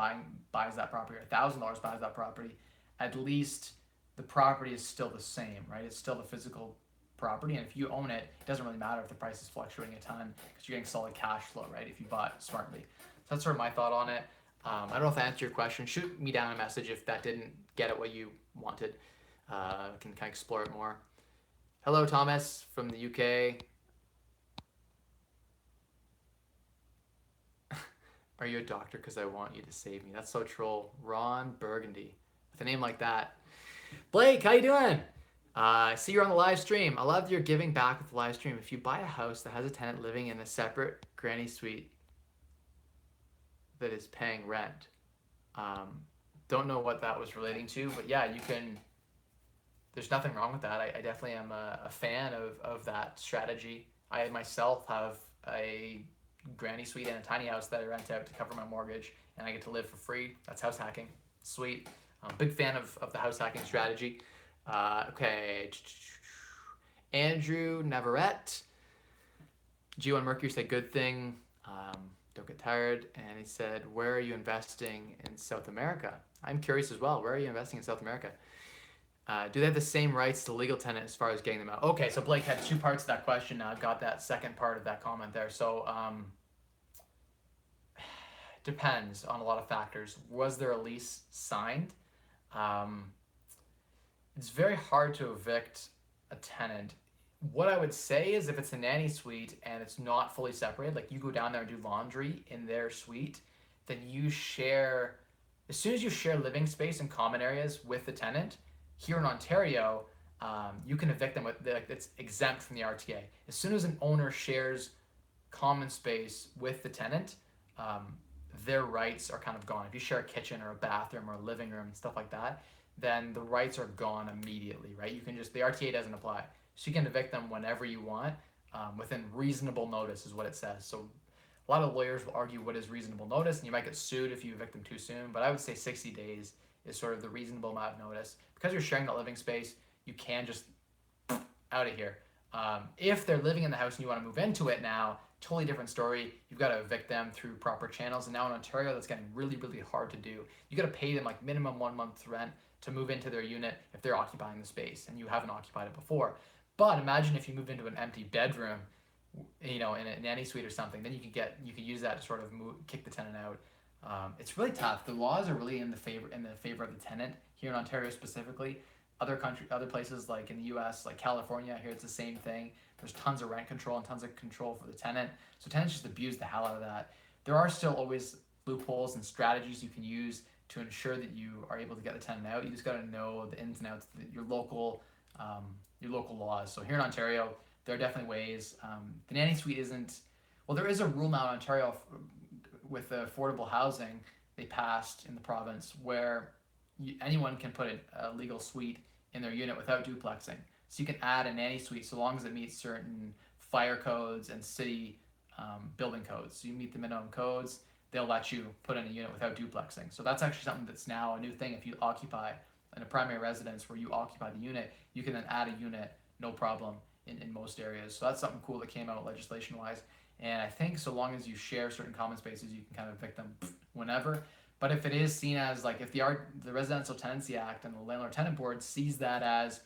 buys that property or $1,000 buys that property. At least the property is still the same, right? It's still the physical property, and if you own it, it doesn't really matter if the price is fluctuating a ton because you're getting solid cash flow, right? If you bought smartly. So that's sort of my thought on it. I don't know if I answered your question. Shoot me down a message if that didn't get at what you wanted. I can kind of explore it more. Hello, Thomas from the UK. Are you a doctor? Because I want you to save me. That's so troll. Ron Burgundy. With a name like that. Blake, how you doing? I see you're on the live stream. I love your giving back with the live stream. If you buy a house that has a tenant living in a separate granny suite that is paying rent, don't know what that was relating to, but yeah, you can. There's nothing wrong with that. I definitely am a fan of that strategy. I myself have a granny suite and a tiny house that I rent out to cover my mortgage, and I get to live for free. That's house hacking. Sweet. I'm a big fan of the house hacking strategy. Okay. Andrew Navarrete. G1 Mercury said good thing. Don't get tired. And he said, where are you investing in South America? I'm curious as well. Where are you investing in South America? Do they have the same rights to legal tenant as far as getting them out? Okay, so Blake had two parts of that question. Now I've got that second part of that comment there. So depends on a lot of factors. Was there a lease signed? It's very hard to evict a tenant. What I would say is if it's a nanny suite and it's not fully separated, like you go down there and do laundry in their suite, then you share, as soon as you share living space and common areas with the tenant, here in Ontario, you can evict them it's exempt from the RTA. As soon as an owner shares common space with the tenant, their rights are kind of gone. If you share a kitchen or a bathroom or a living room and stuff like that, then the rights are gone immediately, right? You can just, the RTA doesn't apply. So you can evict them whenever you want, within reasonable notice is what it says. So a lot of lawyers will argue what is reasonable notice, and you might get sued if you evict them too soon, but I would say 60 days is sort of the reasonable amount of notice. Because you're sharing that living space, you can just out of here. If they're living in the house and you want to move into it now, totally different story. You've got to evict them through proper channels. And now in Ontario, that's getting really, really hard to do. You got to pay them like minimum 1 month's rent to move into their unit if they're occupying the space and you haven't occupied it before. But imagine if you moved into an empty bedroom, in a nanny suite or something, then you could use that to sort of kick the tenant out. It's really tough. The laws are really in the favor of the tenant here in Ontario specifically. Other places like in the U.S., like California, here it's the same thing. There's tons of rent control and tons of control for the tenant. So tenants just abuse the hell out of that. There are still always loopholes and strategies you can use to ensure that you are able to get the tenant out. You just got to know the ins and outs, your local laws. So here in Ontario, there are definitely ways. The nanny suite isn't. Well, there is a rule now in Ontario with the affordable housing they passed in the province where anyone can put a legal suite in their unit without duplexing. So you can add a nanny suite so long as it meets certain fire codes and city building codes. So you meet the minimum codes, they'll let you put in a unit without duplexing. So that's actually something that's now a new thing. If you occupy in a primary residence where you occupy the unit, you can then add a unit, no problem, in most areas. So that's something cool that came out legislation-wise. And I think so long as you share certain common spaces, you can kind of evict them whenever. But if it is seen as like if the Residential Tenancy Act and the Landlord Tenant Board sees that as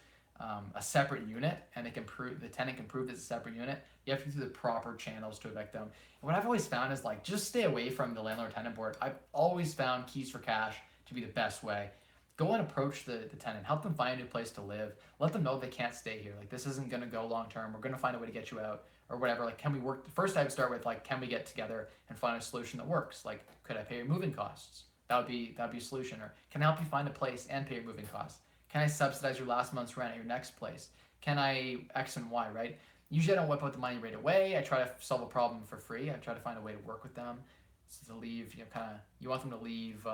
a separate unit and the tenant can prove it's a separate unit, you have to do the proper channels to evict them. And what I've always found is like just stay away from the Landlord Tenant Board. I've always found keys for cash to be the best way. Go and approach the tenant, help them find a new place to live, let them know they can't stay here. Like this isn't gonna go long term. We're gonna find a way to get you out or whatever. Like can we work? First I would start with like, can we get together and find a solution that works? Like could I pay your moving costs? That'd be a solution. Or can I help you find a place and pay your moving costs? Can I subsidize your last month's rent at your next place? Can I X and Y, right? Usually I don't whip out the money right away. I try to solve a problem for free. I try to find a way to work with them to leave, you want them to leave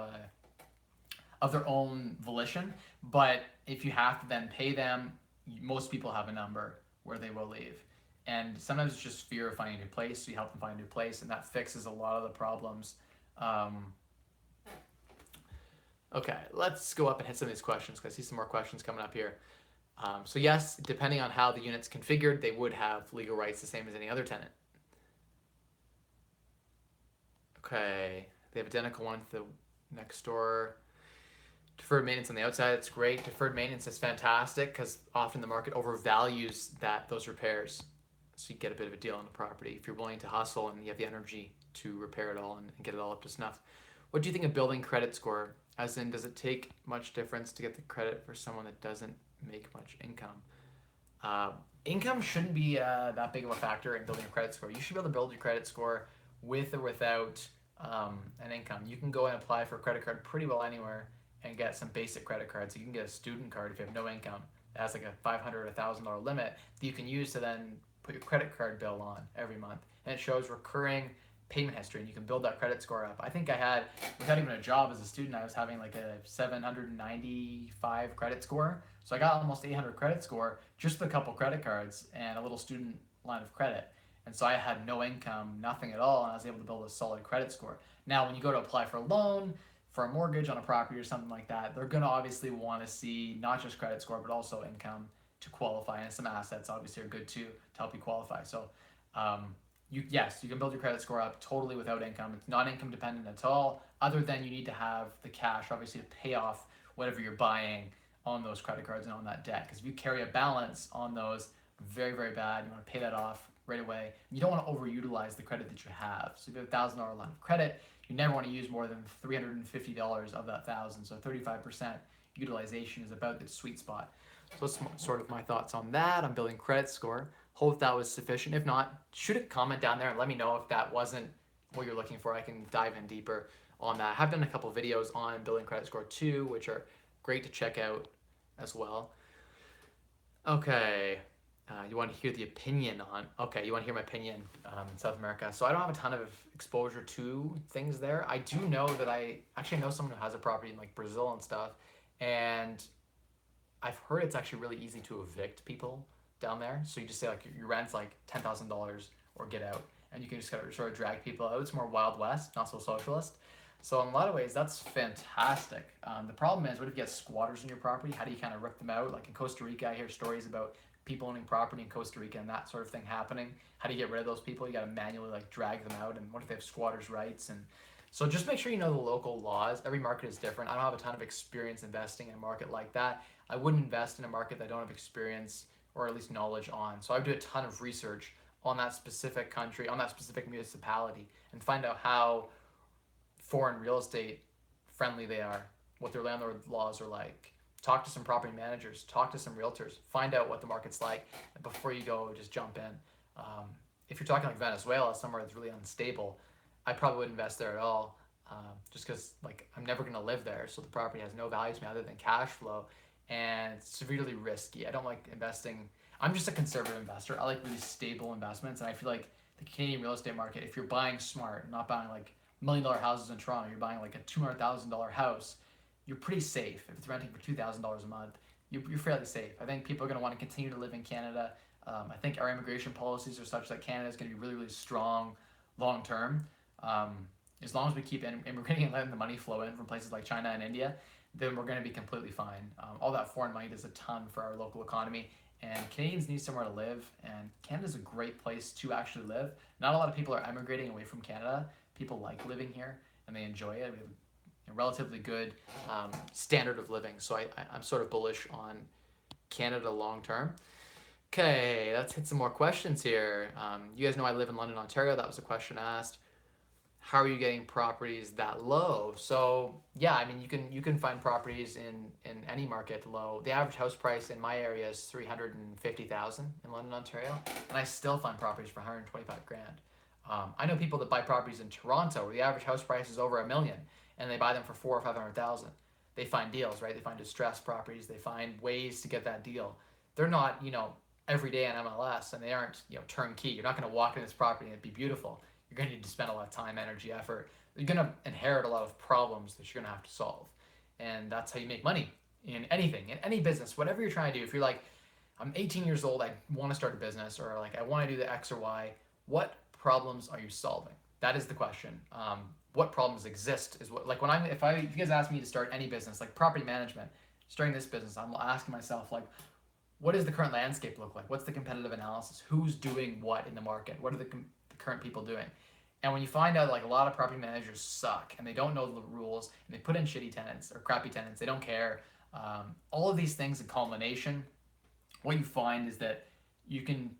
of their own volition. But if you have to then pay them, most people have a number where they will leave. And sometimes it's just fear of finding a new place, so you help them find a new place, and that fixes a lot of the problems. Okay, let's go up and hit some of these questions because I see some more questions coming up here. So yes, depending on how the unit's configured, they would have legal rights the same as any other tenant. Okay, they have identical one to the next door. Deferred maintenance on the outside, it's great. Deferred maintenance is fantastic because often the market overvalues those repairs. So you get a bit of a deal on the property if you're willing to hustle and you have the energy to repair it all and get it all up to snuff. What do you think of building credit score? As in, does it take much difference to get the credit for someone that doesn't make much income? Income shouldn't be that big of a factor in building a credit score. You should be able to build your credit score with or without an income. You can go and apply for a credit card pretty well anywhere and get some basic credit cards. You can get a student card if you have no income. It has like a $500 or $1,000 limit that you can use to then put your credit card bill on every month. And it shows recurring payment history, and you can build that credit score up. I think I had, without even a job as a student, I was having like a 795 credit score. So I got almost 800 credit score just with a couple credit cards and a little student line of credit. And so I had no income, nothing at all, and I was able to build a solid credit score. Now, when you go to apply for a loan, for a mortgage on a property or something like that, they're going to obviously want to see not just credit score, but also income to qualify. And some assets obviously are good too to help you qualify. So yes, you can build your credit score up totally without income. It's not income dependent at all, other than you need to have the cash, obviously, to pay off whatever you're buying on those credit cards and on that debt. Because if you carry a balance on those, very, very bad. You want to pay that off right away. You don't want to overutilize the credit that you have. So if you have a $1,000 line of credit, you never want to use more than $350 of that 1,000. So 35% utilization is about the sweet spot. So that's sort of my thoughts on that. I'm building credit score. Hope that was sufficient. If not, shoot a comment down there and let me know if that wasn't what you're looking for. I can dive in deeper on that. I have done a couple videos on building credit score too, which are great to check out as well. Okay. You want to hear the opinion on, okay, you want to hear my opinion in South America. So I don't have a ton of exposure to things there. I do know that I know someone who has a property in like Brazil and stuff. And I've heard it's actually really easy to evict people down there. So you just say like your rent's like $10,000 or get out. And you can just kind of sort of drag people out. It's more Wild West, not so socialist. So in a lot of ways, that's fantastic. The problem is, what if you get squatters in your property? How do you kind of rip them out? Like in Costa Rica, I hear stories about people owning property in Costa Rica and that sort of thing happening. How do you get rid of those people? You got to manually like drag them out. And what if they have squatters' rights? And so just make sure you know the local laws. Every market is different. I don't have a ton of experience investing in a market like that. I wouldn't invest in a market that I don't have experience or at least knowledge on. So I would do a ton of research on that specific country, on that specific municipality, and find out how foreign real estate friendly they are, what their landlord laws are like. Talk to some property managers, talk to some realtors, find out what the market's like before you go just jump in. If you're talking like Venezuela, somewhere that's really unstable, I probably wouldn't invest there at all, just because like I'm never going to live there, so the property has no value to me other than cash flow, and it's severely risky. I don't like investing. I'm just a conservative investor. I like really stable investments, and I feel like the Canadian real estate market, if you're buying smart, not buying like $1 million houses in Toronto, you're buying like a $200,000 house, you're pretty safe. If it's renting for $2,000 a month, you're fairly safe. I think people are going to want to continue to live in Canada. I think our immigration policies are such that Canada is going to be really, really strong long term. As long as we keep immigrating and letting the money flow in from places like China and India, then we're going to be completely fine. All that foreign money does a ton for our local economy, and Canadians need somewhere to live, and Canada's a great place to actually live. Not a lot of people are emigrating away from Canada. People like living here, and they enjoy it. We have a relatively good standard of living, so I'm sort of bullish on Canada long term. Okay, let's hit some more questions here. You guys know I live in London, Ontario. That was a question asked. How are you getting properties that low? So yeah, I mean you can find properties in any market low. The average house price in my area is $350,000 in London, Ontario, and I still find properties for 125 grand. I know people that buy properties in Toronto where the average house price is over $1 million, and they buy them for $400,000 or $500,000. They find deals, right? They find distressed properties. They find ways to get that deal. They're not, every day on MLS, and they aren't, turnkey. You're not going to walk in this property and it'd be beautiful. You're going to need to spend a lot of time, energy, effort. You're going to inherit a lot of problems that you're going to have to solve. And that's how you make money in anything, in any business, whatever you're trying to do. If you're like, I'm 18 years old, I want to start a business, or like I want to do the X or Y, what problems are you solving? That is the question. What problems exist is what, like when if you guys ask me to start any business, like property management, starting this business, I'm asking myself like, what does the current landscape look like? What's the competitive analysis? Who's doing what in the market? What are the current people doing? And when you find out like a lot of property managers suck and they don't know the rules and they put in shitty tenants or crappy tenants, they don't care. All of these things in culmination, what you find is that you can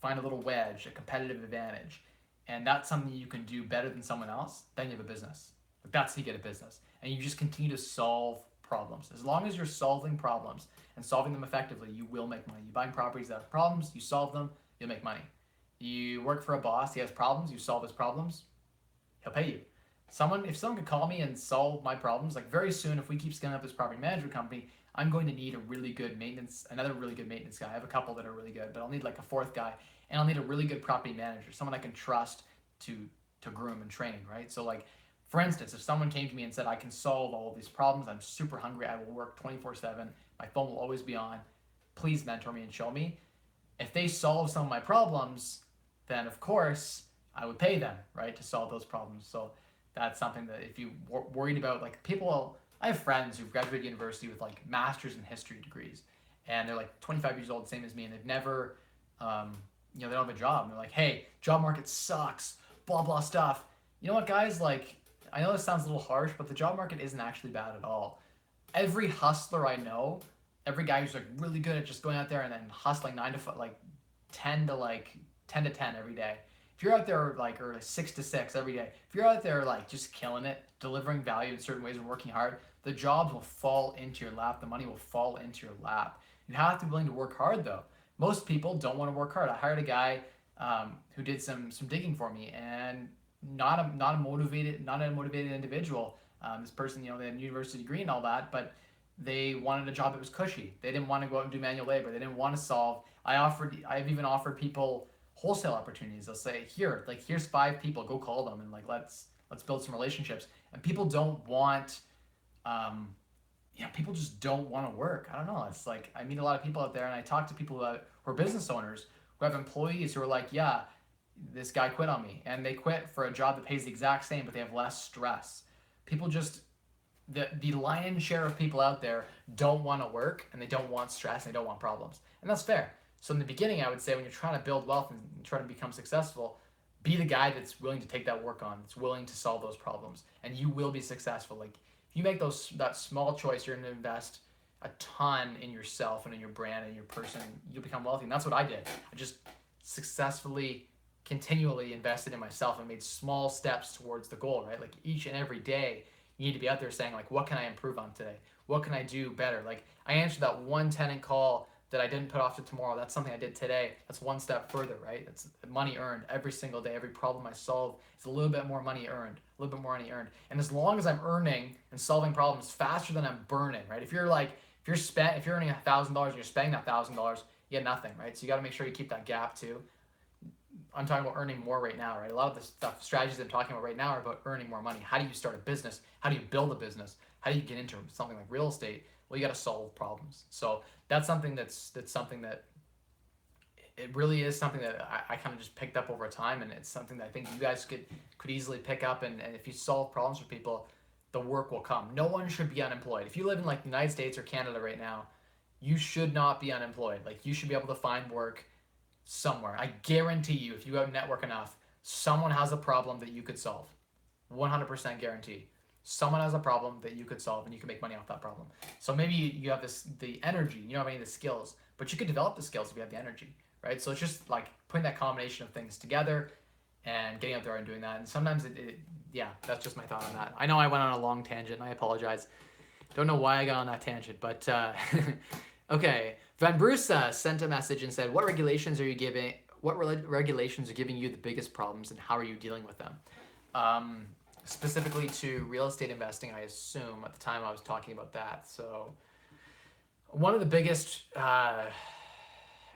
find a little wedge, a competitive advantage, and that's something you can do better than someone else. Then you have a business. Like that's how you get a business, and you just continue to solve problems. As long as you're solving problems and solving them effectively, you will make money. You buying properties that have problems, you solve them, you'll make money. You work for a boss, he has problems, you solve his problems, he'll pay you. If someone could call me and solve my problems, like very soon, if we keep scaling up this property management company, I'm going to need another really good maintenance guy. I have a couple that are really good, but I'll need like a fourth guy, and I'll need a really good property manager, someone I can trust to groom and train, right? So like, for instance, if someone came to me and said, I can solve all of these problems, I'm super hungry, I will work 24/7, my phone will always be on, please mentor me and show me. If they solve some of my problems, then of course I would pay them, right, to solve those problems. So that's something that if you worried about, like I have friends who've graduated university with like masters in history degrees, and they're like 25 years old, same as me, and they've never, they don't have a job. And they're like, hey, job market sucks, blah, blah stuff. You know what, guys, like, I know this sounds a little harsh, but the job market isn't actually bad at all. Every hustler I know, every guy who's like really good at just going out there and then hustling 9 to 5, like 10 to 10 every day. If you're out there like, or 6 to 6 every day, if you're out there like just killing it, delivering value in certain ways and working hard, the jobs will fall into your lap. The money will fall into your lap. You have to be willing to work hard though. Most people don't want to work hard. I hired a guy who did some digging for me, and not a motivated individual. This person, they had a university degree and all that, but they wanted a job that was cushy. They didn't want to go out and do manual labor. They didn't want to solve. I've even offered people wholesale opportunities. They'll say, here's 5 people, go call them, and like let's build some relationships. And people don't want people just don't want to work. I don't know. It's like I meet a lot of people out there, and I talk to people who are business owners who have employees who are like, yeah, this guy quit on me, and they quit for a job that pays the exact same, but they have less stress. People just the lion's share of people out there don't want to work, and they don't want stress, and they don't want problems, and that's fair. So in the beginning, I would say when you're trying to build wealth and trying to become successful, be the guy that's willing to take that work on, that's willing to solve those problems, and you will be successful. Like if you make that small choice, you're going to invest a ton in yourself and in your brand and your person. You'll become wealthy, and that's what I did. I just successfully, continually invested in myself and made small steps towards the goal. Right, like each and every day, you need to be out there saying like, what can I improve on today? What can I do better? Like I answered that one tenant call that I didn't put off to tomorrow. That's something I did today. That's one step further, right? It's money earned every single day. Every problem I solve is a little bit more money earned, a little bit more money earned. And as long as I'm earning and solving problems faster than I'm burning, right? If you're earning $1,000 and you're spending that $1,000, you get nothing, right? So you got to make sure you keep that gap too. I'm talking about earning more right now, right? A lot of the strategies I'm talking about right now are about earning more money. How do you start a business? How do you build a business? How do you get into something like real estate? Well, you got to solve problems. So that's something that's something that it really is something that I kind of just picked up over time, and it's something that I think you guys could easily pick up. And if you solve problems for people, the work will come. No one should be unemployed. If you live in like the United States or Canada right now, you should not be unemployed. Like you should be able to find work somewhere. I guarantee you, if you have network enough, someone has a problem that you could solve. 100% guarantee. Someone has a problem that you could solve, and you can make money off that problem. So maybe you have the energy, you don't have any of the skills, but you could develop the skills if you have the energy, right? So it's just like putting that combination of things together and getting out there and doing that. And sometimes that's just my thought on that. I know I went on a long tangent, and I apologize. Don't know why I got on that tangent, but okay. Van Brusa sent a message and said, what regulations are giving you the biggest problems, and how are you dealing with them? Specifically to real estate investing, I assume at the time I was talking about that. So one of the biggest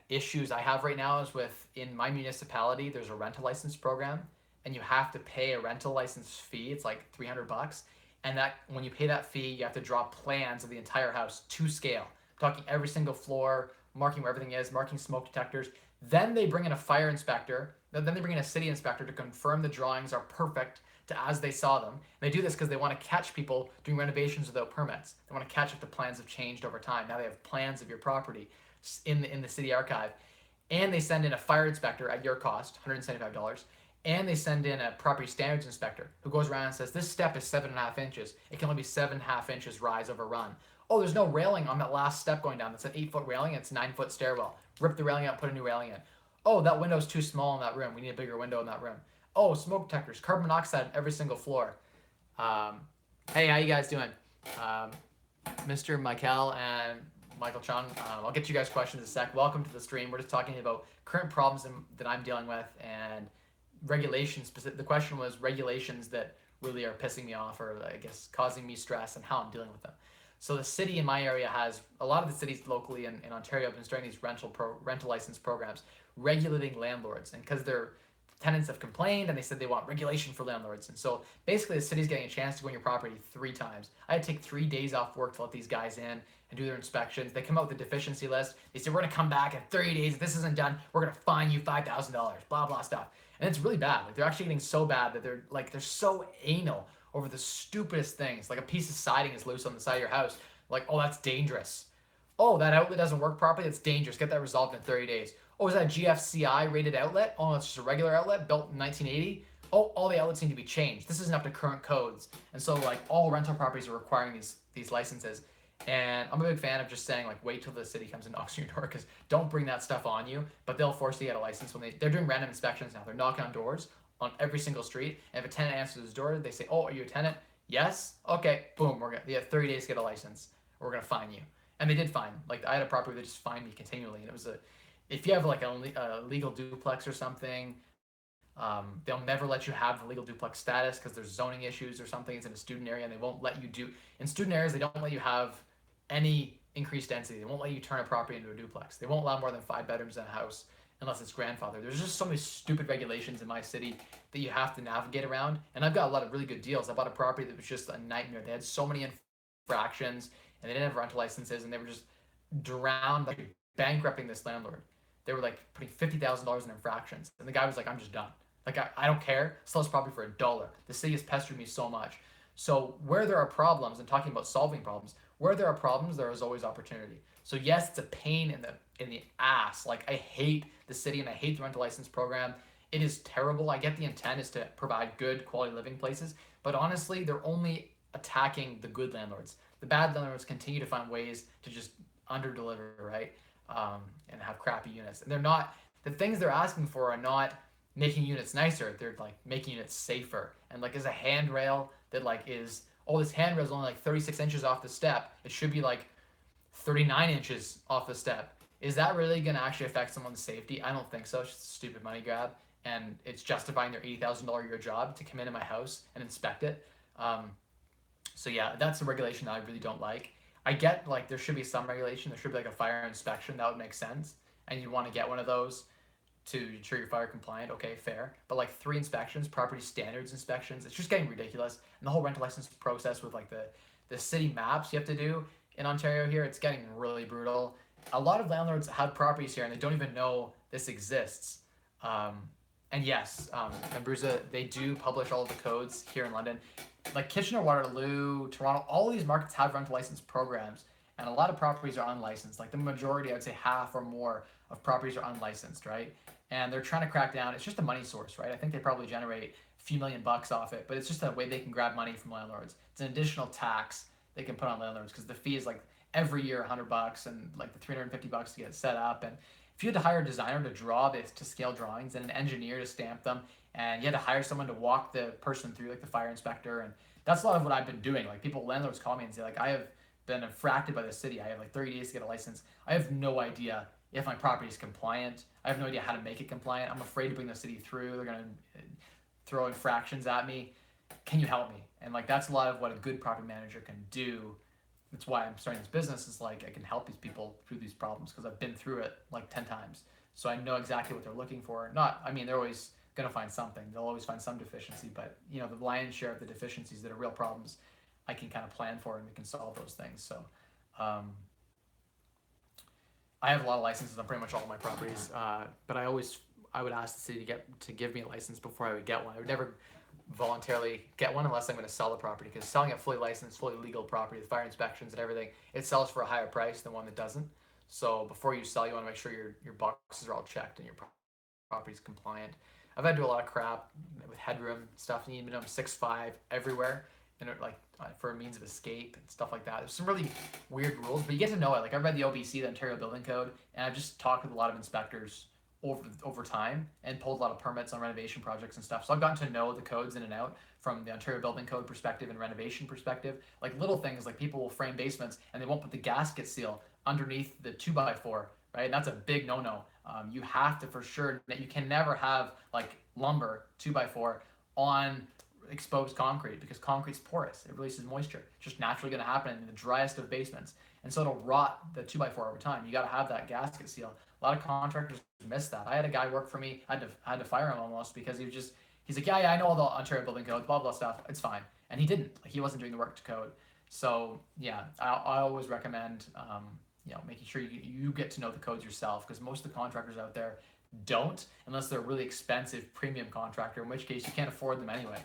issues I have right now is in my municipality, there's a rental license program, and you have to pay a rental license fee. It's like $300. And that when you pay that fee, you have to draw plans of the entire house to scale. I'm talking every single floor, marking where everything is, marking smoke detectors. Then they bring in a fire inspector. Then they bring in a city inspector to confirm the drawings are perfect to as they saw them. And they do this because they want to catch people doing renovations without permits. They want to catch if the plans have changed over time. Now they have plans of your property in the city archive. And they send in a fire inspector at your cost, $175. And they send in a property standards inspector who goes around and says, this step is 7.5 inches. It can only be 7.5 inches rise over run. Oh, there's no railing on that last step going down. That's an 8-foot railing. It's a 9-foot stairwell. Rip the railing out, put a new railing in. Oh, that window's too small in that room. We need a bigger window in that room. Oh, smoke detectors, carbon monoxide in every single floor. Hey, how you guys doing? Mr. Michael and Michael Chung. I'll get you guys questions in a sec. Welcome to the stream. We're just talking about current problems that I'm dealing with and regulations. The question was regulations that really are pissing me off or I guess causing me stress and how I'm dealing with them. So the city in my area has, a lot of the cities locally in Ontario have been starting these rental license programs regulating landlords. And because their tenants have complained and they said they want regulation for landlords. And so basically the city's getting a chance to go on your property 3 times. I had to take 3 days off work to let these guys in and do their inspections. They come out with a deficiency list. They say, we're gonna come back in 30 days. If this isn't done, we're gonna fine you $5,000, blah, blah stuff. And it's really bad. Like they're actually getting so bad that they're so anal over the stupidest things. Like a piece of siding is loose on the side of your house. Like, oh, that's dangerous. Oh, that outlet doesn't work properly. It's dangerous. Get that resolved in 30 days. Oh, is that a GFCI rated outlet? Oh, it's just a regular outlet built in 1980. Oh, all the outlets need to be changed. This isn't up to current codes. And so like all rental properties are requiring these licenses. And I'm a big fan of just saying like, wait till the city comes and knocks on your door because don't bring that stuff on you, but they'll force you to get a license when they're doing random inspections now. They're knocking on doors on every single street. And if a tenant answers his door, they say, oh, are you a tenant? Yes. Okay. Boom. You have 30 days to get a license. Or we're going to fine you. And they did fine. Like I had a property that just fined me continually. And it was if you have like a legal duplex or something, they'll never let you have the legal duplex status because there's zoning issues or something. It's in a student area and they won't let you in student areas, they don't let you have any increased density. They won't let you turn a property into a duplex. They won't allow more than 5 bedrooms in a house unless it's grandfathered. There's just so many stupid regulations in my city that you have to navigate around. And I've got a lot of really good deals. I bought a property that was just a nightmare. They had so many infractions and they didn't have rental licenses and they were just drowned, like bankrupting this landlord. They were like putting $50,000 in infractions. And the guy was like, I'm just done. Like, I don't care. Sell this property for $1. The city has pestered me so much. So where there are problems, and talking about solving problems, where there are problems, there is always opportunity. So yes, it's a pain in the ass. Like I hate the city and I hate the rental license program. It is terrible. I get the intent is to provide good quality living places, but honestly, they're only attacking the good landlords. The bad landlords continue to find ways to just under-deliver, right? And have crappy units. And the things they're asking for are not making units nicer. They're like making units safer. And like, is a handrail that like is, oh, this handrail is only like 36 inches off the step. It should be like 39 inches off the step. Is that really going to actually affect someone's safety? I don't think so. It's just a stupid money grab. And it's justifying their $80,000 a year job to come into my house and inspect it. So yeah, that's a regulation that I really don't like. I get like there should be some regulation. There should be like a fire inspection. That would make sense. And you want to get one of those to ensure you're fire compliant. Okay, fair. But like 3 inspections, property standards inspections, it's just getting ridiculous. And the whole rental license process with like the city maps you have to do in Ontario here, it's getting really brutal. A lot of landlords have properties here and they don't even know this exists. And yes, and Bruza, they do publish all of the codes here in London. Like Kitchener, Waterloo, Toronto, all of these markets have rental license programs, and a lot of properties are unlicensed. Like the majority, I would say half or more of properties are unlicensed, right? And they're trying to crack down. It's just a money source, right? I think they probably generate a few $million off it, but it's just a way they can grab money from landlords. It's an additional tax they can put on landlords because the fee is like every year $100 and like the $350 to get it set up. And if you had to hire a designer to draw this to scale drawings and an engineer to stamp them, and you had to hire someone to walk the person through, like the fire inspector, and that's a lot of what I've been doing. Like landlords call me and say like, I have been infracted by the city. I have like 30 days to get a license. I have no idea if my property is compliant. I have no idea how to make it compliant. I'm afraid to bring the city through. They're gonna throw infractions at me. Can you help me? And like that's a lot of what a good property manager can do. That's why I'm starting this business, is like I can help these people through these problems because I've been through it like 10 times. So I know exactly what they're looking for. They're always going to find something. They'll always find some deficiency, but the lion's share of the deficiencies that are real problems, I can kind of plan for, and we can solve those things. So I have a lot of licenses on pretty much all of my properties, but I would ask the city to give me a license before I would get one. I would never voluntarily get one unless I'm going to sell the property, because selling a fully licensed, fully legal property with fire inspections and everything, it sells for a higher price than one that doesn't. So before you sell, you want to make sure your boxes are all checked and your property's compliant. I've had to do a lot of crap with headroom stuff. You need minimum 6'5" everywhere, and for a means of escape and stuff like that. There's some really weird rules, but you get to know it. Like, I've read the OBC, the Ontario Building Code, and I've just talked with a lot of inspectors over time and pulled a lot of permits on renovation projects and stuff. So I've gotten to know the codes in and out from the Ontario Building Code perspective and renovation perspective. Like, little things, like people will frame basements and they won't put the gasket seal underneath the 2x4, right? And that's a big no-no. You have to, for sure, that you can never have like lumber 2x4 on exposed concrete, because concrete's porous. It releases moisture. It's just naturally going to happen in the driest of basements. And so it'll rot the 2x4 over time. You got to have that gasket seal. A lot of contractors miss that. I had a guy work for me. I had to fire him almost, because he's like, yeah, I know all the Ontario Building Code, blah, blah stuff. It's fine. And he didn't. Like, he wasn't doing the work to code. So yeah, I always recommend, making sure you get to know the codes yourself, because most of the contractors out there don't, unless they're a really expensive premium contractor, in which case you can't afford them anyway.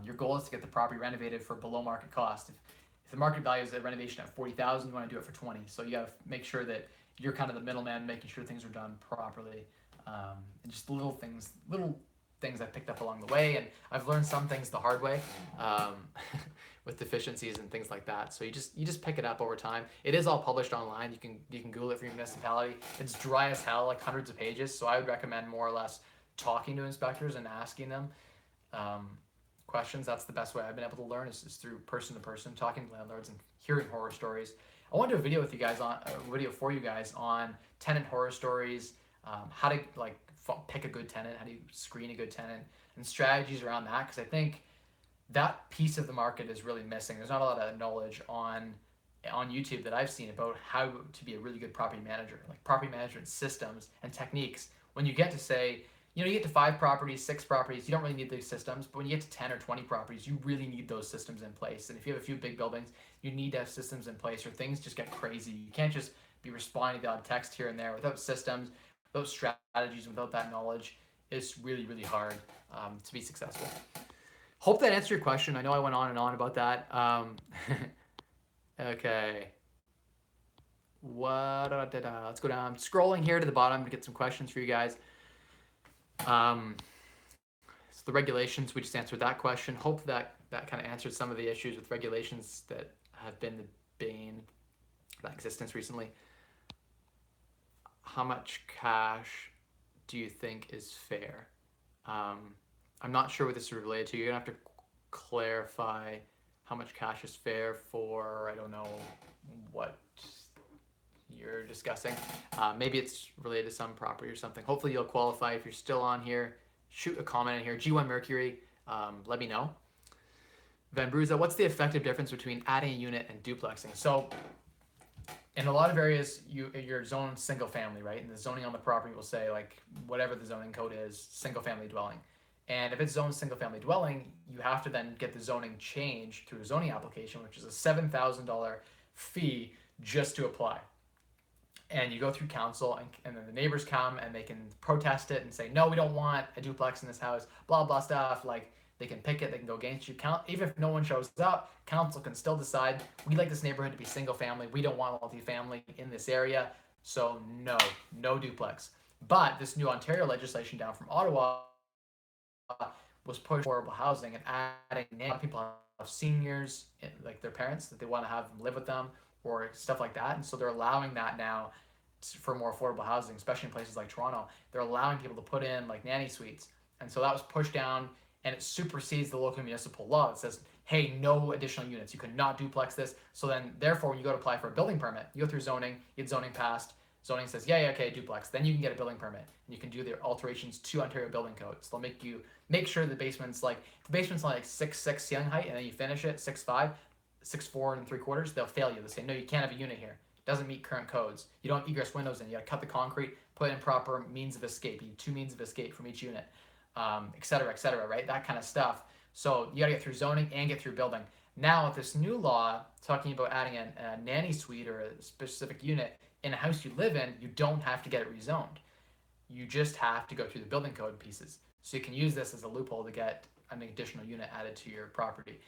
Your goal is to get the property renovated for below market cost. If the market value is a renovation at $40,000, you want to do it for $20,000. So you got to make sure that you're kind of the middleman, making sure things are done properly, and just little things I picked up along the way. And I've learned some things the hard way, with deficiencies and things like that. So you just pick it up over time. It is all published online. You can Google it for your municipality. It's dry as hell, like hundreds of pages. So I would recommend more or less talking to inspectors and asking them questions. That's the best way I've been able to learn, is through person to person, talking to landlords and hearing horror stories. I want to do a video for you guys on tenant horror stories, how to pick a good tenant, how do you screen a good tenant, and strategies around that, because I think that piece of the market is really missing. There's not a lot of knowledge on YouTube that I've seen about how to be a really good property manager, like property management systems and techniques. When you get to say, you get to 5 properties, 6 properties, you don't really need these systems. But when you get to 10 or 20 properties, you really need those systems in place. And if you have a few big buildings, you need to have systems in place, or things just get crazy. You can't just be responding to the odd text here and there without systems, without strategies, without that knowledge. It's really, really hard to be successful. Hope that answered your question. I know I went on and on about that. Okay. Let's go down. I'm scrolling here to the bottom to get some questions for you guys. So the regulations, we just answered that question. Hope that kind of answered some of the issues with regulations that have been the bane of that existence recently. How much cash do you think is fair? I'm not sure what this is related to. You're gonna have to clarify how much cash is fair for, I don't know what you're discussing. Maybe it's related to some property or something. Hopefully you'll qualify. If you're still on here, shoot a comment in here. G1 Mercury, let me know. Van Bruza, what's the effective difference between adding a unit and duplexing? So in a lot of areas, you're zoned single family, right? And the zoning on the property will say, like, whatever the zoning code is, single family dwelling. And if it's zoned single family dwelling, you have to then get the zoning changed through a zoning application, which is a $7,000 fee just to apply. And you go through council, and then the neighbors come and they can protest it and say, no, we don't want a duplex in this house, blah, blah stuff. Like, they can pick it, they can go against you. Even if no one shows up, council can still decide, we like this neighborhood to be single family. We don't want multifamily in this area. So no duplex. But this new Ontario legislation down from Ottawa was pushing affordable housing and adding, a lot of people have seniors, like their parents, that they want to have them live with them, or stuff like that. And so they're allowing that now for more affordable housing, especially in places like Toronto. They're allowing people to put in like nanny suites. And so that was pushed down, and it supersedes the local municipal law. It says, hey, no additional units. You cannot duplex this. So then, therefore, when you go to apply for a building permit, you go through zoning, you get zoning passed. Zoning says, yeah, okay, duplex. Then you can get a building permit, and you can do the alterations to Ontario Building Code. So they'll make sure the basement's like, if the basement's like 6'6" ceiling height, and then you finish it 6'5", 6'4 3/4", they'll fail you. They'll say, no, you can't have a unit here. It doesn't meet current codes. You don't have egress windows in. You got to cut the concrete, put in proper means of escape. You need 2 means of escape from each unit, et cetera, right? That kind of stuff. So you got to get through zoning and get through building. Now with this new law talking about adding a nanny suite or a specific unit in a house you live in, you don't have to get it rezoned. You just have to go through the building code pieces. So you can use this as a loophole to get an additional unit added to your property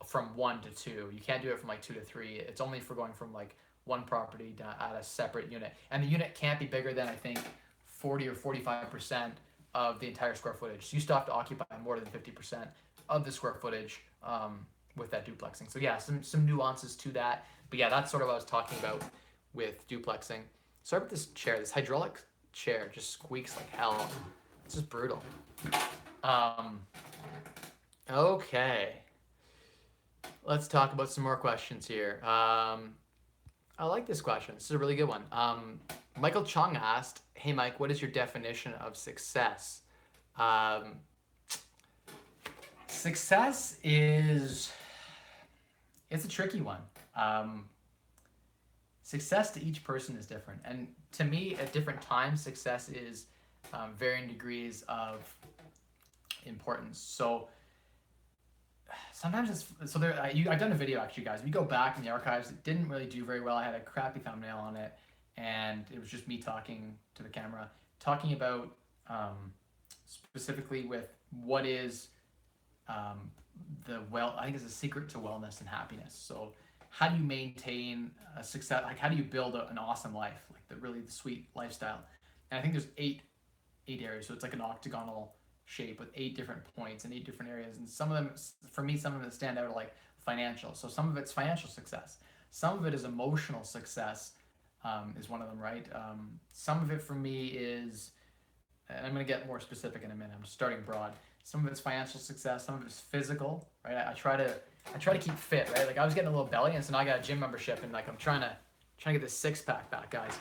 from 1 to 2. You can't do it from like 2 to 3. It's only for going from like one property to add a separate unit. And the unit can't be bigger than, I think, 40 or 45% of the entire square footage. So you still have to occupy more than 50% of the square footage with that duplexing. So yeah, some nuances to that. But yeah, that's sort of what I was talking about with duplexing. Sorry about this chair. This hydraulic chair just squeaks like hell. It's just brutal. Okay. Let's talk about some more questions here. I like this question. This is a really good one. Michael Chung asked, "Hey Mike, what is your definition of success?" Success is, it's a tricky one. Success to each person is different, and to me, at different times, success is varying degrees of importance. So sometimes it's so there. I've done a video actually, guys. If you go back in the archives, it didn't really do very well. I had a crappy thumbnail on it, and it was just me talking to the camera, talking about specifically with what is I think it's a secret to wellness and happiness. So how do you maintain a success? Like how do you build an awesome life, like the sweet lifestyle? And I think there's eight areas. So it's like an octagonal shape with 8 different points and 8 different areas. And some of them, for me, some of them that stand out are like financial. So some of it's financial success. Some of it is emotional success, is one of them, right? Some of it for me is, and I'm going to get more specific in a minute. I'm just starting broad. Some of it's financial success. Some of it's physical, right? I try to keep fit, right? Like I was getting a little belly, and so now I got a gym membership, and like I'm trying to get this 6-pack back, guys.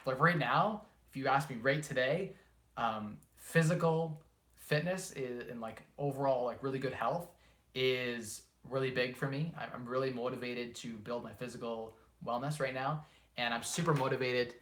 Like right now, if you ask me right today, physical fitness is, and like overall like really good health is really big for me. I'm really motivated to build my physical wellness right now, and I'm super motivated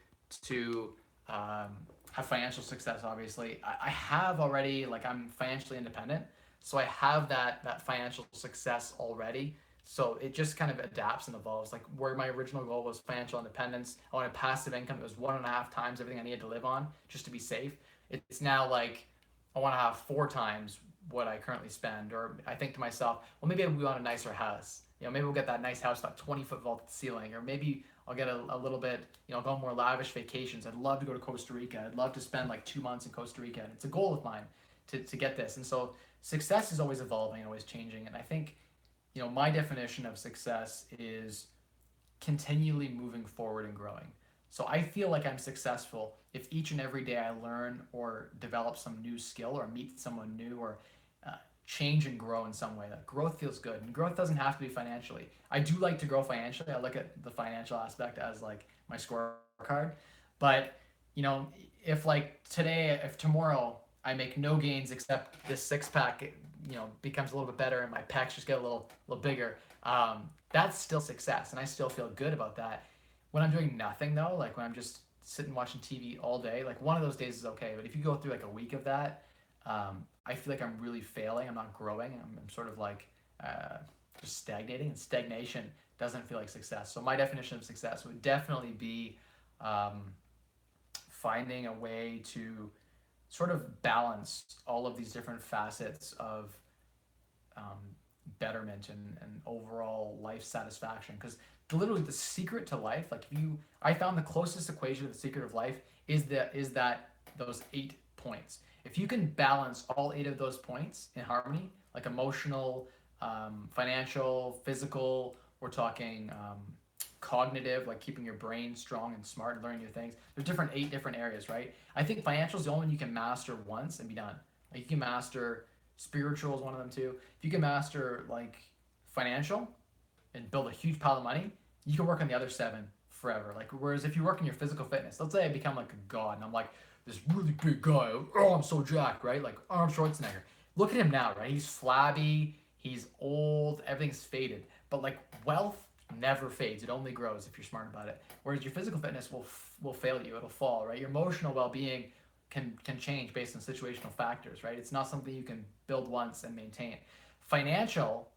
to have financial success. Obviously, I have already, like I'm financially independent, so I have that financial success already. So it just kind of adapts and evolves. Like where my original goal was financial independence, I wanted passive income that was 1.5 times everything I needed to live on just to be safe. It's now like I want to have 4 times what I currently spend. Or I think to myself, well, maybe we want a nicer house. Maybe we'll get that nice house, that 20-foot vaulted ceiling, or maybe I'll get a little bit, go on more lavish vacations. I'd love to go to Costa Rica. I'd love to spend like 2 months in Costa Rica. And it's a goal of mine to get this. And so success is always evolving and always changing. And I think, my definition of success is continually moving forward and growing. So I feel like I'm successful if each and every day I learn or develop some new skill or meet someone new or change and grow in some way. That growth feels good, and growth doesn't have to be financially. I do like to grow financially. I look at the financial aspect as like my scorecard. But if tomorrow I make no gains except this 6-pack, becomes a little bit better and my pecs just get a little bigger, that's still success, and I still feel good about that. When I'm doing nothing though, like when I'm just sitting watching TV all day, like one of those days is okay. But if you go through like a week of that, I feel like I'm really failing. I'm not growing. I'm sort of like just stagnating, and stagnation doesn't feel like success. So my definition of success would definitely be finding a way to sort of balance all of these different facets of betterment and overall life satisfaction. Because literally the secret to life, like I found the closest equation to the secret of life is that those 8 points. If you can balance all 8 of those points in harmony, like emotional, financial, physical, we're talking cognitive, like keeping your brain strong and smart and learning new things. There's 8 different areas, right? I think financial is the only one you can master once and be done. Like you can master spiritual is one of them too. If you can master like financial and build a huge pile of money, you can work on the other 7 forever. Like whereas if you work on your physical fitness, let's say I become like a god and I'm like this really big guy, oh I'm so jacked, right? Like Arnold Schwarzenegger. Look at him now, right? He's flabby, he's old, everything's faded. But like wealth never fades, it only grows if you're smart about it. Whereas your physical fitness will fail you, it'll fall, right? Your emotional well-being can change based on situational factors, right? It's not something you can build once and maintain. financial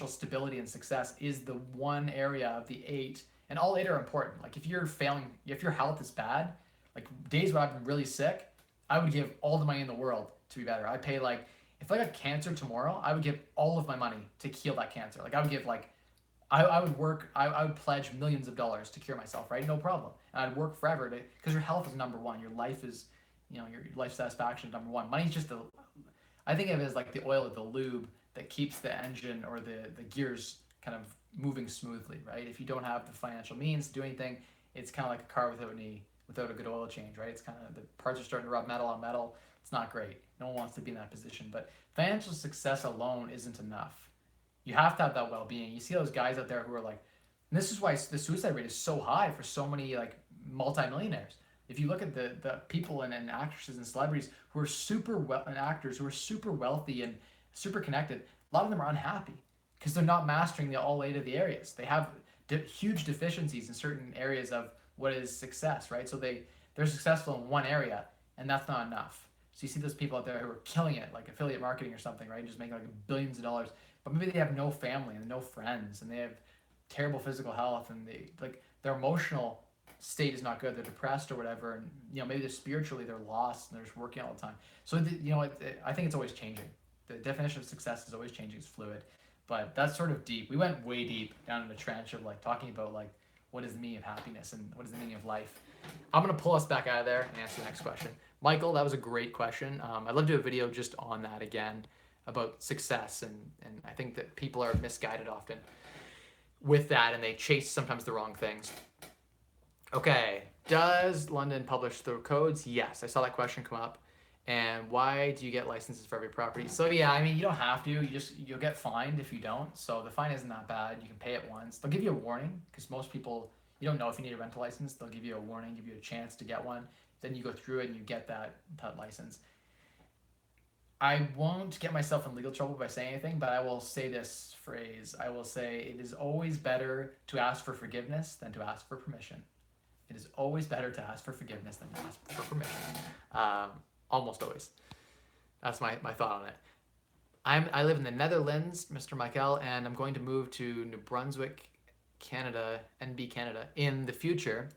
stability and success is the one area of the 8, and all 8 are important. Like if you're failing, if your health is bad, like days where I've been really sick, I would give all the money in the world to be better. I pay like, if I got cancer tomorrow, I would give all of my money to heal that cancer. Like I would give like, I would work, I would pledge millions of dollars to cure myself, right? No problem. And I'd work forever to, because your health is number one. Your life is, your life satisfaction is number one. Money's just I think of it as like the oil or the lube that keeps the engine or the gears kind of moving smoothly, right? If you don't have the financial means to do anything, it's kind of like a car without a good oil change, right? It's kind of, the parts are starting to rub metal on metal. It's not great. No one wants to be in that position. But financial success alone isn't enough. You have to have that well-being. You see those guys out there who are like, and this is why the suicide rate is so high for so many like multimillionaires. If you look at the people and actresses and celebrities who are and actors who are super wealthy and super connected, a lot of them are unhappy because they're not mastering all 8 of the areas. They have huge deficiencies in certain areas of what is success, right? So they're successful in one area, and that's not enough. So you see those people out there who are killing it, like affiliate marketing or something, right? Just making like billions of dollars, but maybe they have no family and no friends, and they have terrible physical health, and their emotional state is not good. They're depressed or whatever, and maybe they're spiritually they're lost and they're just working all the time. So I think it's always changing. The definition of success is always changing. It's fluid, but that's sort of deep. We went way deep down in the trench of like talking about like what is the meaning of happiness and what is the meaning of life. I'm gonna pull us back out of there and answer the next question. Michael, that was a great question. I'd love to do a video just on that again about success, and I think that people are misguided often with that, and they chase sometimes the wrong things. Okay, does London publish the codes? Yes, I saw that question come up. And why do you get licenses for every property? So yeah, I mean, you don't have to. You'll get fined if you don't. So the fine isn't that bad. You can pay it once. They'll give you a warning because most people, you don't know if you need a rental license. They'll give you a warning, give you a chance to get one. Then you go through it and you get that license. I won't get myself in legal trouble by saying anything, but I will say this phrase. I will say it is always better to ask for forgiveness than to ask for permission. It is always better to ask for forgiveness than to ask for permission. Almost always. That's my thought on it. I live in the Netherlands, Mr. Michael, and I'm going to move to New Brunswick, Canada, NB Canada in the future.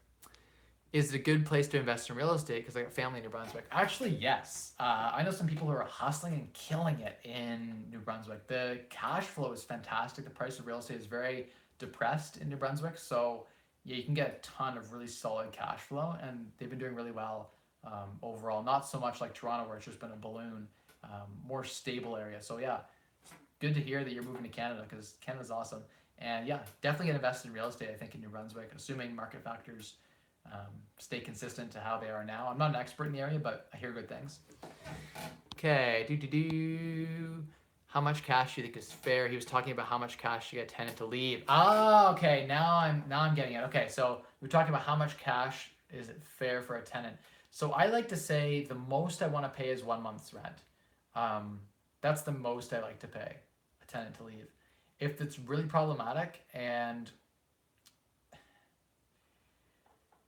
Is it a good place to invest in real estate? Because I got family in New Brunswick. Actually, yes. I know some people who are hustling and killing it in New Brunswick. The cash flow is fantastic. The price of real estate is very depressed in New Brunswick. So yeah, you can get a ton of really solid cash flow, and they've been doing really well overall. Not so much like Toronto where it's just been a balloon, more stable area. So yeah, good to hear that you're moving to Canada because Canada's awesome. And yeah, definitely get invested in real estate, I think, in New Brunswick, assuming market factors stay consistent to how they are now. I'm not an expert in the area, but I hear good things. Okay, how much cash do you think is fair? He was talking about how much cash to get a tenant to leave. Oh, okay, now I'm getting it. Okay, so we're talking about how much cash is it fair for a tenant. So I like to say the most I want to pay is 1 month's rent. That's the most I like to pay a tenant to leave. If it's really problematic, and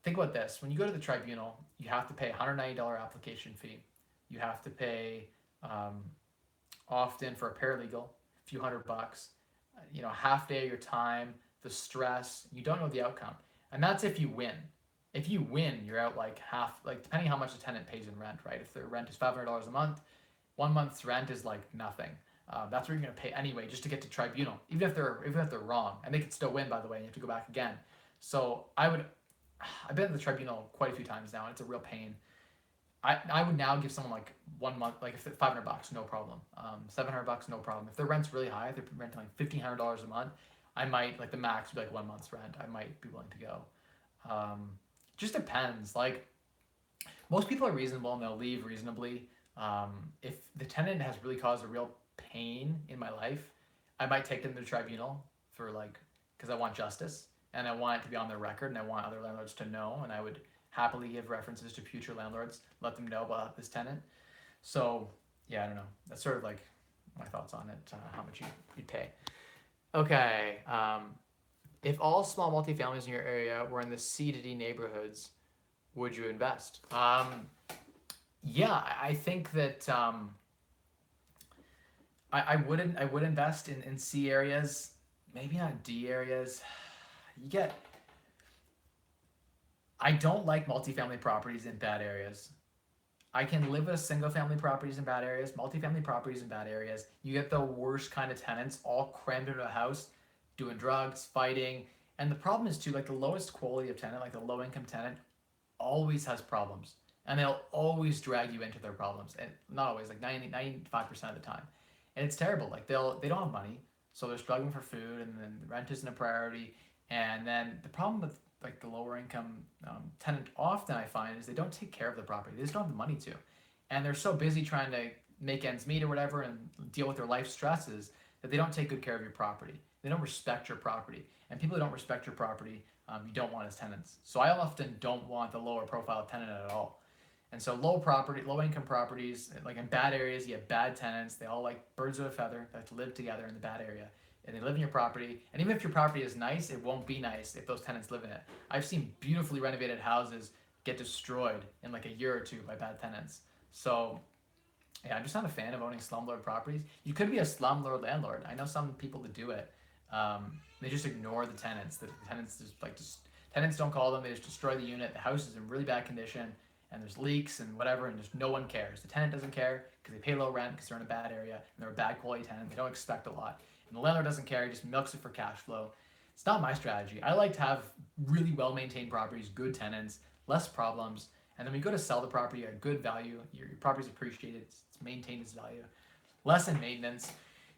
think about this, when you go to the tribunal, you have to pay a $190 application fee. You have to pay often for a paralegal, a few $100, half day of your time, the stress, you don't know the outcome. And that's if you win. If you win, you're out like half, like depending how much the tenant pays in rent, right? If their rent is $500 a month, 1 month's rent is like nothing. That's what you're gonna pay anyway, just to get to tribunal, even if they're wrong, and they could still win, by the way, and you have to go back again. So I've been to the tribunal quite a few times now, and it's a real pain. I would now give someone like 1 month, like if $500, no problem. $700, no problem. If their rent's really high, if they're renting like $1,500 a month, I might, like the max would be like 1 month's rent. I might be willing to go. Just depends. Like most people are reasonable and they'll leave reasonably. If the tenant has really caused a real pain in my life, I might take them to the tribunal for because I want justice and I want it to be on their record and I want other landlords to know, and I would happily give references to future landlords, let them know about this tenant. So yeah, I don't know. That's sort of like my thoughts on it, how much you'd pay. Okay. If all small multifamilies in your area were in the C to D neighborhoods, would you invest? Yeah, I think that I would invest in C areas, maybe not D areas. You get I don't like multifamily properties in bad areas. I can live with single family properties in bad areas, multifamily properties in bad areas. You get the worst kind of tenants all crammed into a house, doing drugs, fighting. And the problem is too, like the lowest quality of tenant, like the low income tenant, always has problems. And they'll always drag you into their problems. And not always, like 95% of the time. And it's terrible. Like they don't have money, so they're struggling for food, and then rent isn't a priority. And then the problem with like the lower income tenant often I find is they don't take care of the property. They just don't have the money to, and they're so busy trying to make ends meet or whatever and deal with their life stresses that they don't take good care of your property. They don't respect your property, and people who don't respect your property, you don't want as tenants. So I often don't want the lower profile tenant at all. And so low income properties, like in bad areas, you have bad tenants. They all like birds of a feather that live together in the bad area. And they live in your property. And even if your property is nice, it won't be nice if those tenants live in it. I've seen beautifully renovated houses get destroyed in like a year or two by bad tenants. So yeah, I'm just not a fan of owning slumlord properties. You could be a slumlord landlord. I know some people that do it. They just ignore the tenants. The tenants just tenants don't call them. They just destroy the unit. The house is in really bad condition, and there's leaks and whatever, and just no one cares. The tenant doesn't care because they pay low rent because they're in a bad area and they're a bad quality tenant. They don't expect a lot, and the landlord doesn't care. He just milks it for cash flow. It's not my strategy. I like to have really well maintained properties, good tenants, less problems, and then when you go to sell the property at good value, your property's appreciated, it's maintained its value, less in maintenance.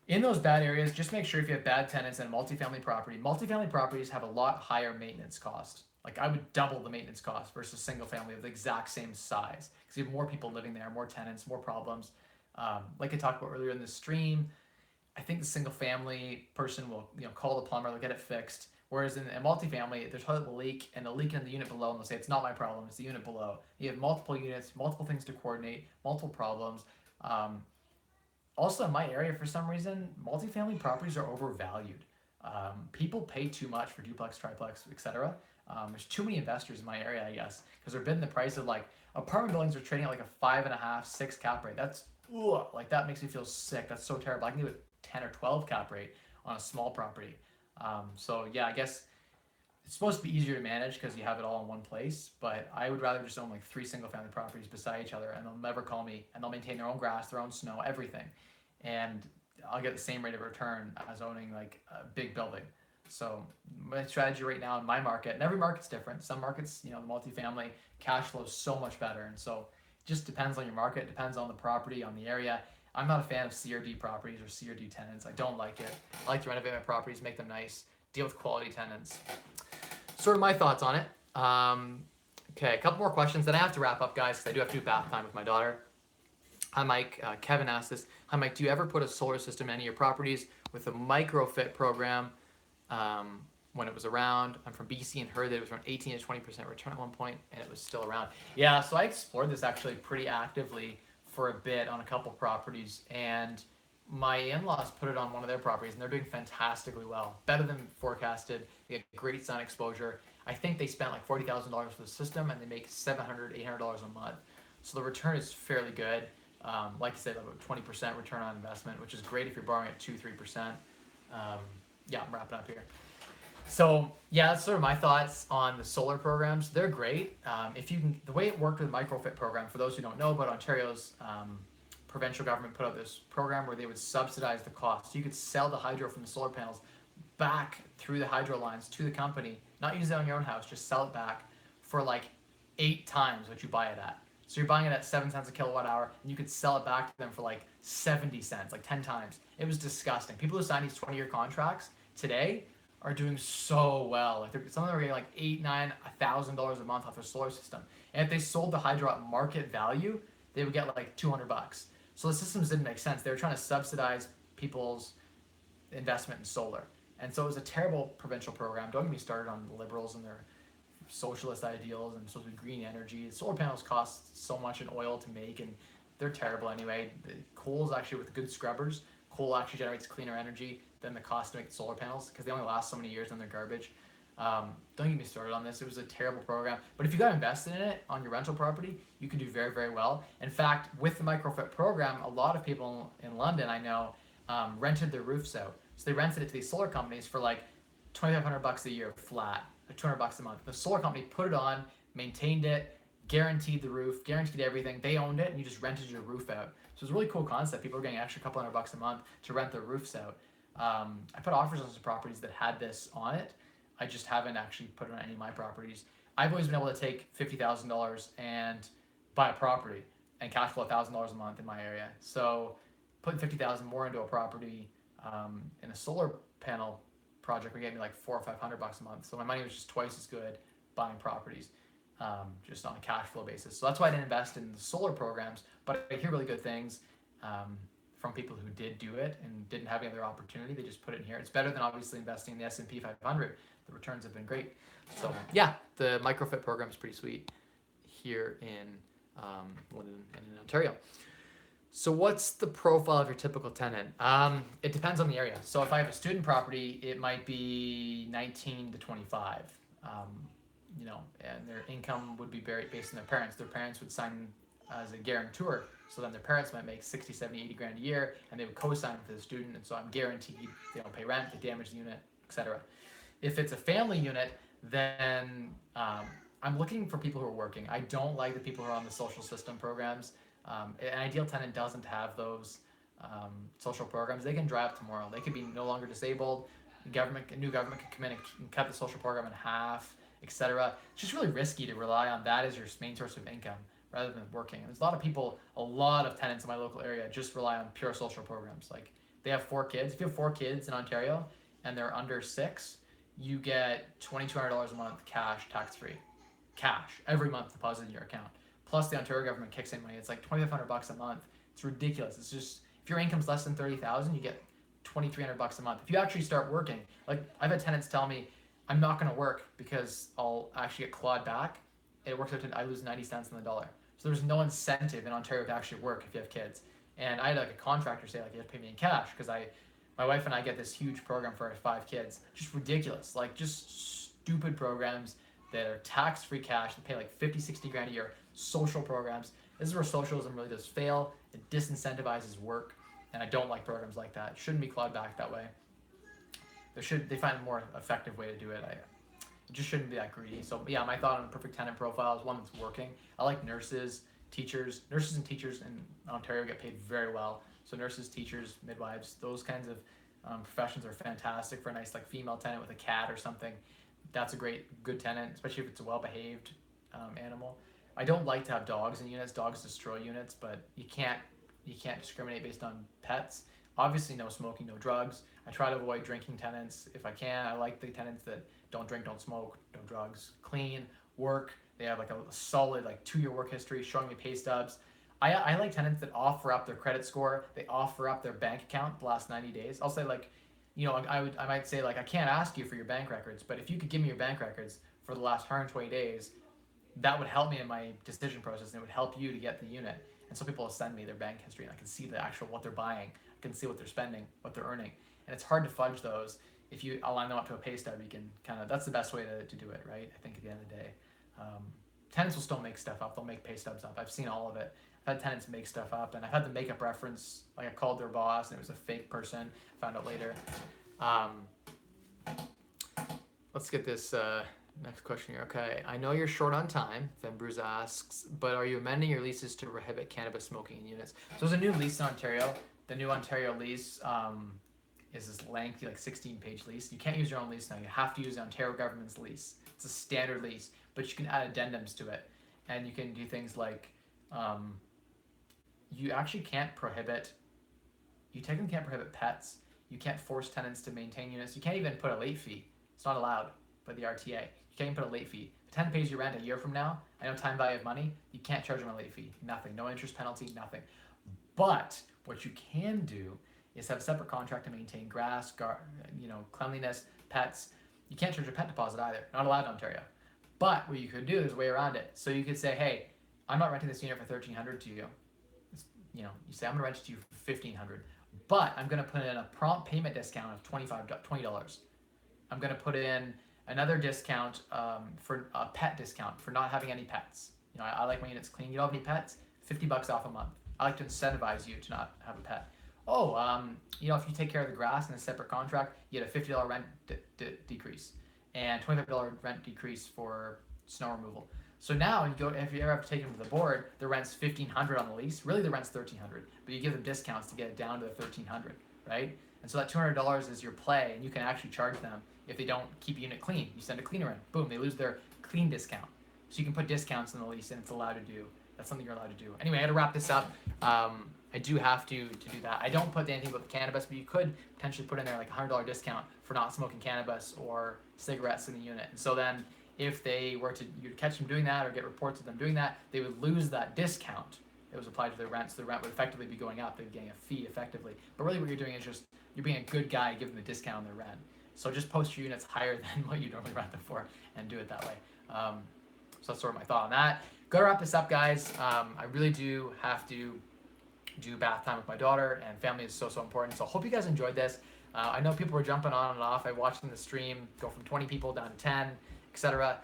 In those bad areas, just make sure if you have bad tenants and multifamily properties have a lot higher maintenance cost. Like I would double the maintenance cost versus single family of the exact same size because you have more people living there, more tenants, more problems. Like I talked about earlier in the stream, I think the single family person will call the plumber, they'll get it fixed. Whereas in a multifamily, there's a leak and a leak in the unit below, and they'll say it's not my problem, it's the unit below. You have multiple units, multiple things to coordinate, multiple problems. Also, in my area, for some reason, multifamily properties are overvalued. People pay too much for duplex, triplex, etc. There's too many investors in my area, I guess, because they're bidding the price of like apartment buildings are trading at like a 5.5, 6 cap rate. That's like that makes me feel sick. That's so terrible. I can do a 10 or 12 cap rate on a small property. So yeah, I guess it's supposed to be easier to manage because you have it all in one place, but I would rather just own like 3 single family properties beside each other, and they'll never call me, and they'll maintain their own grass, their own snow, everything. And I'll get the same rate of return as owning like a big building. So my strategy right now in my market, and every market's different. Some markets, the multifamily cash flow is so much better. And so it just depends on your market, depends on the property, on the area. I'm not a fan of CRD properties or CRD tenants. I don't like it. I like to renovate my properties, make them nice, deal with quality tenants. Sort of my thoughts on it. Okay, a couple more questions. Then I have to wrap up, guys, because I do have to do bath time with my daughter. Hi, Mike. Kevin asked this. Hi, Mike. Do you ever put a solar system in any of your properties with a microfit program when it was around? I'm from BC and heard that it was around 18 to 20% return at one point, and it was still around. Yeah, so I explored this actually pretty actively for a bit on a couple properties, and my in-laws put it on one of their properties, and they're doing fantastically well, better than forecasted. They get great sun exposure. I think they spent like $40,000 for the system, and they make $700, $800 a month. So the return is fairly good. Like I said, about 20% return on investment, which is great if you're borrowing at 2-3%. Yeah, I'm wrapping up here. So yeah, that's sort of my thoughts on the solar programs. They're great. If you can, the way it worked with the microfit program, for those who don't know, but Ontario's provincial government put out this program where they would subsidize the cost. So you could sell the hydro from the solar panels back through the hydro lines to the company, not use it on your own house, just sell it back for like 8 times what you buy it at. So you're buying it at 7 cents a kilowatt hour, and you could sell it back to them for like 70 cents, like 10 times. It was disgusting. People who sign these 20-year contracts today are doing so well. Like some of them are getting like $8, $9, $1,000 a month off their solar system. And if they sold the hydro at market value, they would get like $200. So the systems didn't make sense. They were trying to subsidize people's investment in solar. And so it was a terrible provincial program. Don't get me started on the Liberals and their socialist ideals and supposed to be green energy. Solar panels cost so much in oil to make, and they're terrible anyway. The coal is actually, with good scrubbers, coal actually generates cleaner energy than the cost to make the solar panels because they only last so many years and they're garbage. Don't get me started on this. It was a terrible program. But if you got invested in it on your rental property, you can do very, very well. In fact, with the microfit program, a lot of people in London I know rented their roofs out. So they rented it to these solar companies for like $2,500 a year flat, or $200 a month. The solar company put it on, maintained it, guaranteed the roof, guaranteed everything. They owned it, and you just rented your roof out. So it's a really cool concept. People are getting an extra couple $100 a month to rent their roofs out. I put offers on some properties that had this on it. I just haven't actually put it on any of my properties. I've always been able to take $50,000 and buy a property and cash flow $1,000 a month in my area. So putting 50,000 more into a property in a solar panel project would get me like $400 or $500 a month. So my money was just twice as good buying properties, just on a cash flow basis. So that's why I didn't invest in the solar programs. But I hear really good things from people who did do it and didn't have any other opportunity. They just put it in here. It's better than obviously investing in the S&P 500. The returns have been great. So yeah, the microfit program is pretty sweet here in London and in Ontario. So what's the profile of your typical tenant? It depends on the area. So if I have a student property, it might be 19 to 25. And their income would be very based on their parents. Their parents would sign as a guarantor. So then their parents might make 60, 70, 80 grand a year, and they would co-sign for the student. And so I'm guaranteed they don't pay rent, they damage the unit, etc. If it's a family unit, then I'm looking for people who are working. I don't like the people who are on the social system programs. An ideal tenant doesn't have those social programs. They can dry up tomorrow. They could be no longer disabled. A new government could come in and cut the social program in half, etc. It's just really risky to rely on that as your main source of income rather than working. And there's a lot of tenants in my local area just rely on pure social programs. Like they have 4 kids. If you have 4 kids in Ontario and they're under 6, you get $2,200 a month cash, tax-free. Cash every month deposited in your account. Plus the Ontario government kicks in money. It's like $2,500 a month. It's ridiculous. It's just, if your income's less than $30,000, you get $2,300 a month. If you actually start working, like I've had tenants tell me, I'm not going to work because I'll actually get clawed back. It works out to, I lose 90 cents on the dollar. So there's no incentive in Ontario to actually work if you have kids. And I had like a contractor say like, you have to pay me in cash because my wife and I get this huge program for our 5 kids. Just ridiculous. Like just stupid programs that are tax-free cash. They pay like 50, 60 grand a year. Social programs. This is where socialism really does fail. It disincentivizes work. And I don't like programs like that. It shouldn't be clawed back that way. They find a more effective way to do it. It just shouldn't be that greedy. So yeah, my thought on a perfect tenant profile is one that's working. I like nurses, teachers. Nurses and teachers in Ontario get paid very well. So nurses, teachers, midwives, those kinds of professions are fantastic for a nice like female tenant with a cat or something. That's a good tenant, especially if it's a well-behaved animal. I don't like to have dogs in units. Dogs destroy units, but you can't discriminate based on pets. Obviously, no smoking, no drugs. I try to avoid drinking tenants if I can. I like the tenants that don't drink, don't smoke, no drugs, clean, work. They have like a solid like 2-year work history, showing me pay stubs. I like tenants that offer up their credit score. They offer up their bank account the last 90 days. I'll say like, I might say like, I can't ask you for your bank records, but if you could give me your bank records for the last 120 days, that would help me in my decision process, and it would help you to get the unit. And so people will send me their bank history, and I can see the actual what they're buying. I can see what they're spending, what they're earning. And it's hard to fudge those. If you align them up to a pay stub, you can that's the best way to do it, right? I think at the end of the day. Tenants will still make stuff up. They'll make pay stubs up. I've seen all of it. I've had tenants make stuff up, and I've had the makeup reference. Like I called their boss, and it was a fake person. Found out later. Let's get this next question here. Okay, I know you're short on time, Van Bruce asks, but are you amending your leases to prohibit cannabis smoking in units? So there's a new lease in Ontario. The new Ontario lease is this lengthy, like 16-page lease. You can't use your own lease now. You have to use the Ontario government's lease. It's a standard lease, but you can add addendums to it. And you can do things like, you technically can't prohibit pets. You can't force tenants to maintain units. You can't even put a late fee. It's not allowed by the RTA. You can't even put a late fee. If a tenant pays you rent a year from now, I know time value of money, you can't charge them a late fee. Nothing. No interest penalty, nothing. But what you can do is have a separate contract to maintain grass, cleanliness, pets. You can't charge a pet deposit either. Not allowed in Ontario. But what you could do is a way around it. So you could say, hey, I'm not renting this unit for $1,300 to you. You say I'm gonna rent it to you for $1,500, but I'm gonna put in a prompt payment discount of $20. I'm gonna put in another discount for a pet discount for not having any pets. I like my units clean. You don't have any pets? $50 off a month. I like to incentivize you to not have a pet. oh, if you take care of the grass in a separate contract, you get a $50 rent decrease and $25 rent decrease for snow removal. So now you go, if you ever have to take them to the board, the rent's $1,500 on the lease. Really, the rent's $1,300, but you give them discounts to get it down to the $1,300, right? And so that $200 is your play, and you can actually charge them if they don't keep a unit clean. You send a cleaner in, boom, they lose their clean discount. So you can put discounts in the lease, and it's allowed to do. That's something you're allowed to do. Anyway, I had to wrap this up. I do have to do that. I don't put anything about the cannabis, but you could potentially put in there like a $100 discount for not smoking cannabis or cigarettes in the unit. And so then if they were to you catch them doing that or get reports of them doing that, they would lose that discount that was applied to their rent. So the rent would effectively be going up. They'd be getting a fee effectively. But really what you're doing is just you're being a good guy, giving them a discount on their rent. So just post your units higher than what you normally rent them for and do it that way. So that's sort of my thought on that. Gotta wrap this up, guys. I really do have to do bath time with my daughter, and family is so important. So I hope you guys enjoyed this. I know people were jumping on and off. I watched the stream go from 20 people down to 10, etc.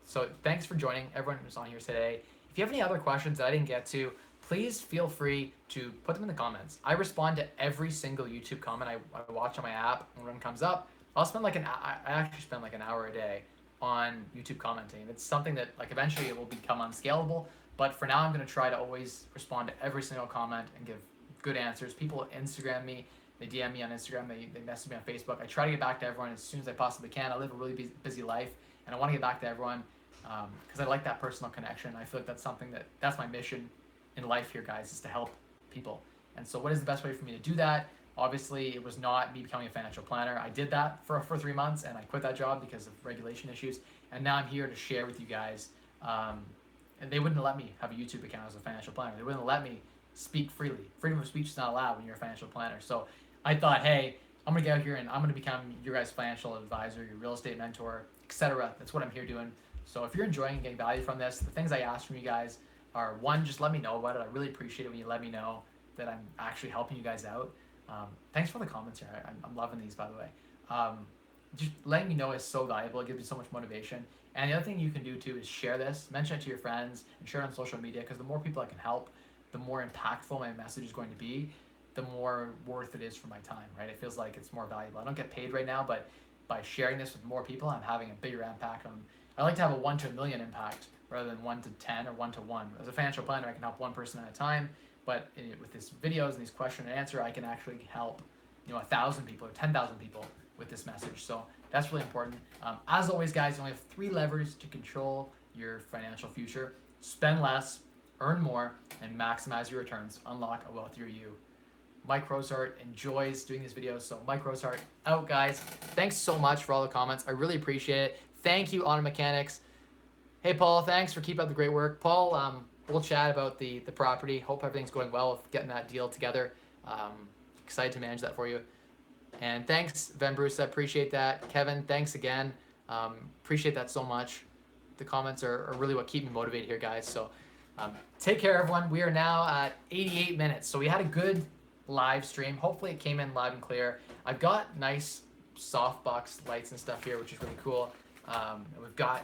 So thanks for joining everyone who's on here today. If you have any other questions that I didn't get to, please feel free to put them in the comments. I respond to every single YouTube comment I watch on my app. When one comes up, I actually spend like an hour a day on YouTube commenting. It's something that like eventually it will become unscalable, but for now I'm going to try to always respond to every single comment and give good answers. People Instagram me, they DM me on Instagram, they message me on Facebook. I try to get back to everyone as soon as I possibly can. I live a really busy life, and I want to get back to everyone because I like that personal connection. I feel like that's something that's my mission in life here, guys, is to help people. And so what is the best way for me to do that? Obviously, it was not me becoming a financial planner. I did that for 3 months, and I quit that job because of regulation issues. And now I'm here to share with you guys. And they wouldn't let me have a YouTube account as a financial planner. They wouldn't let me speak freely. Freedom of speech is not allowed when you're a financial planner. So I thought, hey, I'm going to get out here and I'm going to become your guys' financial advisor, your real estate mentor, etc. That's what I'm here doing. So if you're enjoying and getting value from this, the things I ask from you guys are, one, just let me know about it. I really appreciate it when you let me know that I'm actually helping you guys out. Thanks for the comments here. I'm loving these, by the way. Just letting me know is so valuable. It gives me so much motivation. And the other thing you can do too is share this, mention it to your friends, and share it on social media, because the more people I can help, the more impactful my message is going to be, the more worth it is for my time, right? It feels like it's more valuable. I don't get paid right now, but by sharing this with more people, I'm having a bigger impact on. I like to have a 1 to a million impact rather than 1 to 10 or 1 to 1. As a financial planner, I can help one person at a time, but with these videos and these question and answer, I can actually help 1,000 people or 10,000 people with this message. So that's really important. As always, guys, you only have 3 levers to control your financial future: spend less, earn more, and maximize your returns. Unlock a wealthier you. Mike Rosehart enjoys doing these videos. So Mike Rosehart out, guys. Thanks so much for all the comments. I really appreciate it. Thank you, Auto Mechanics. Hey, Paul, thanks for keeping up the great work. Paul, we'll chat about the property. Hope everything's going well with getting that deal together. Excited to manage that for you. And thanks, Van Bruce. I appreciate that. Kevin, thanks again. Appreciate that so much. The comments are really what keep me motivated here, guys. So take care, everyone. We are now at 88 minutes. So we had a good live stream. Hopefully it came in loud and clear. I've got nice softbox lights and stuff here, which is really cool. And we've got,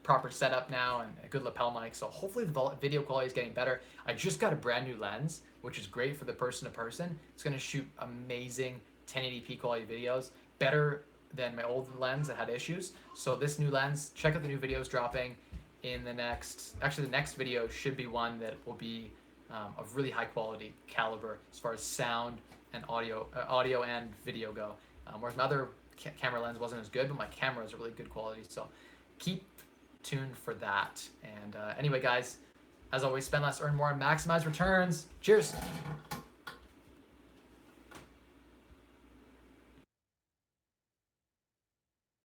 proper setup now and a good lapel mic. So hopefully the video quality is getting better. I just got a brand new lens, which is great for the person to person. It's going to shoot amazing 1080p quality videos, better than my old lens that had issues. So this new lens, check out the new videos dropping in the next video should be one that will be of really high quality caliber as far as sound and audio and video go. Whereas my other camera lens wasn't as good, but my camera is a really good quality. So keep tuned for that. And anyway, guys, as always, spend less, earn more, and maximize returns. Cheers.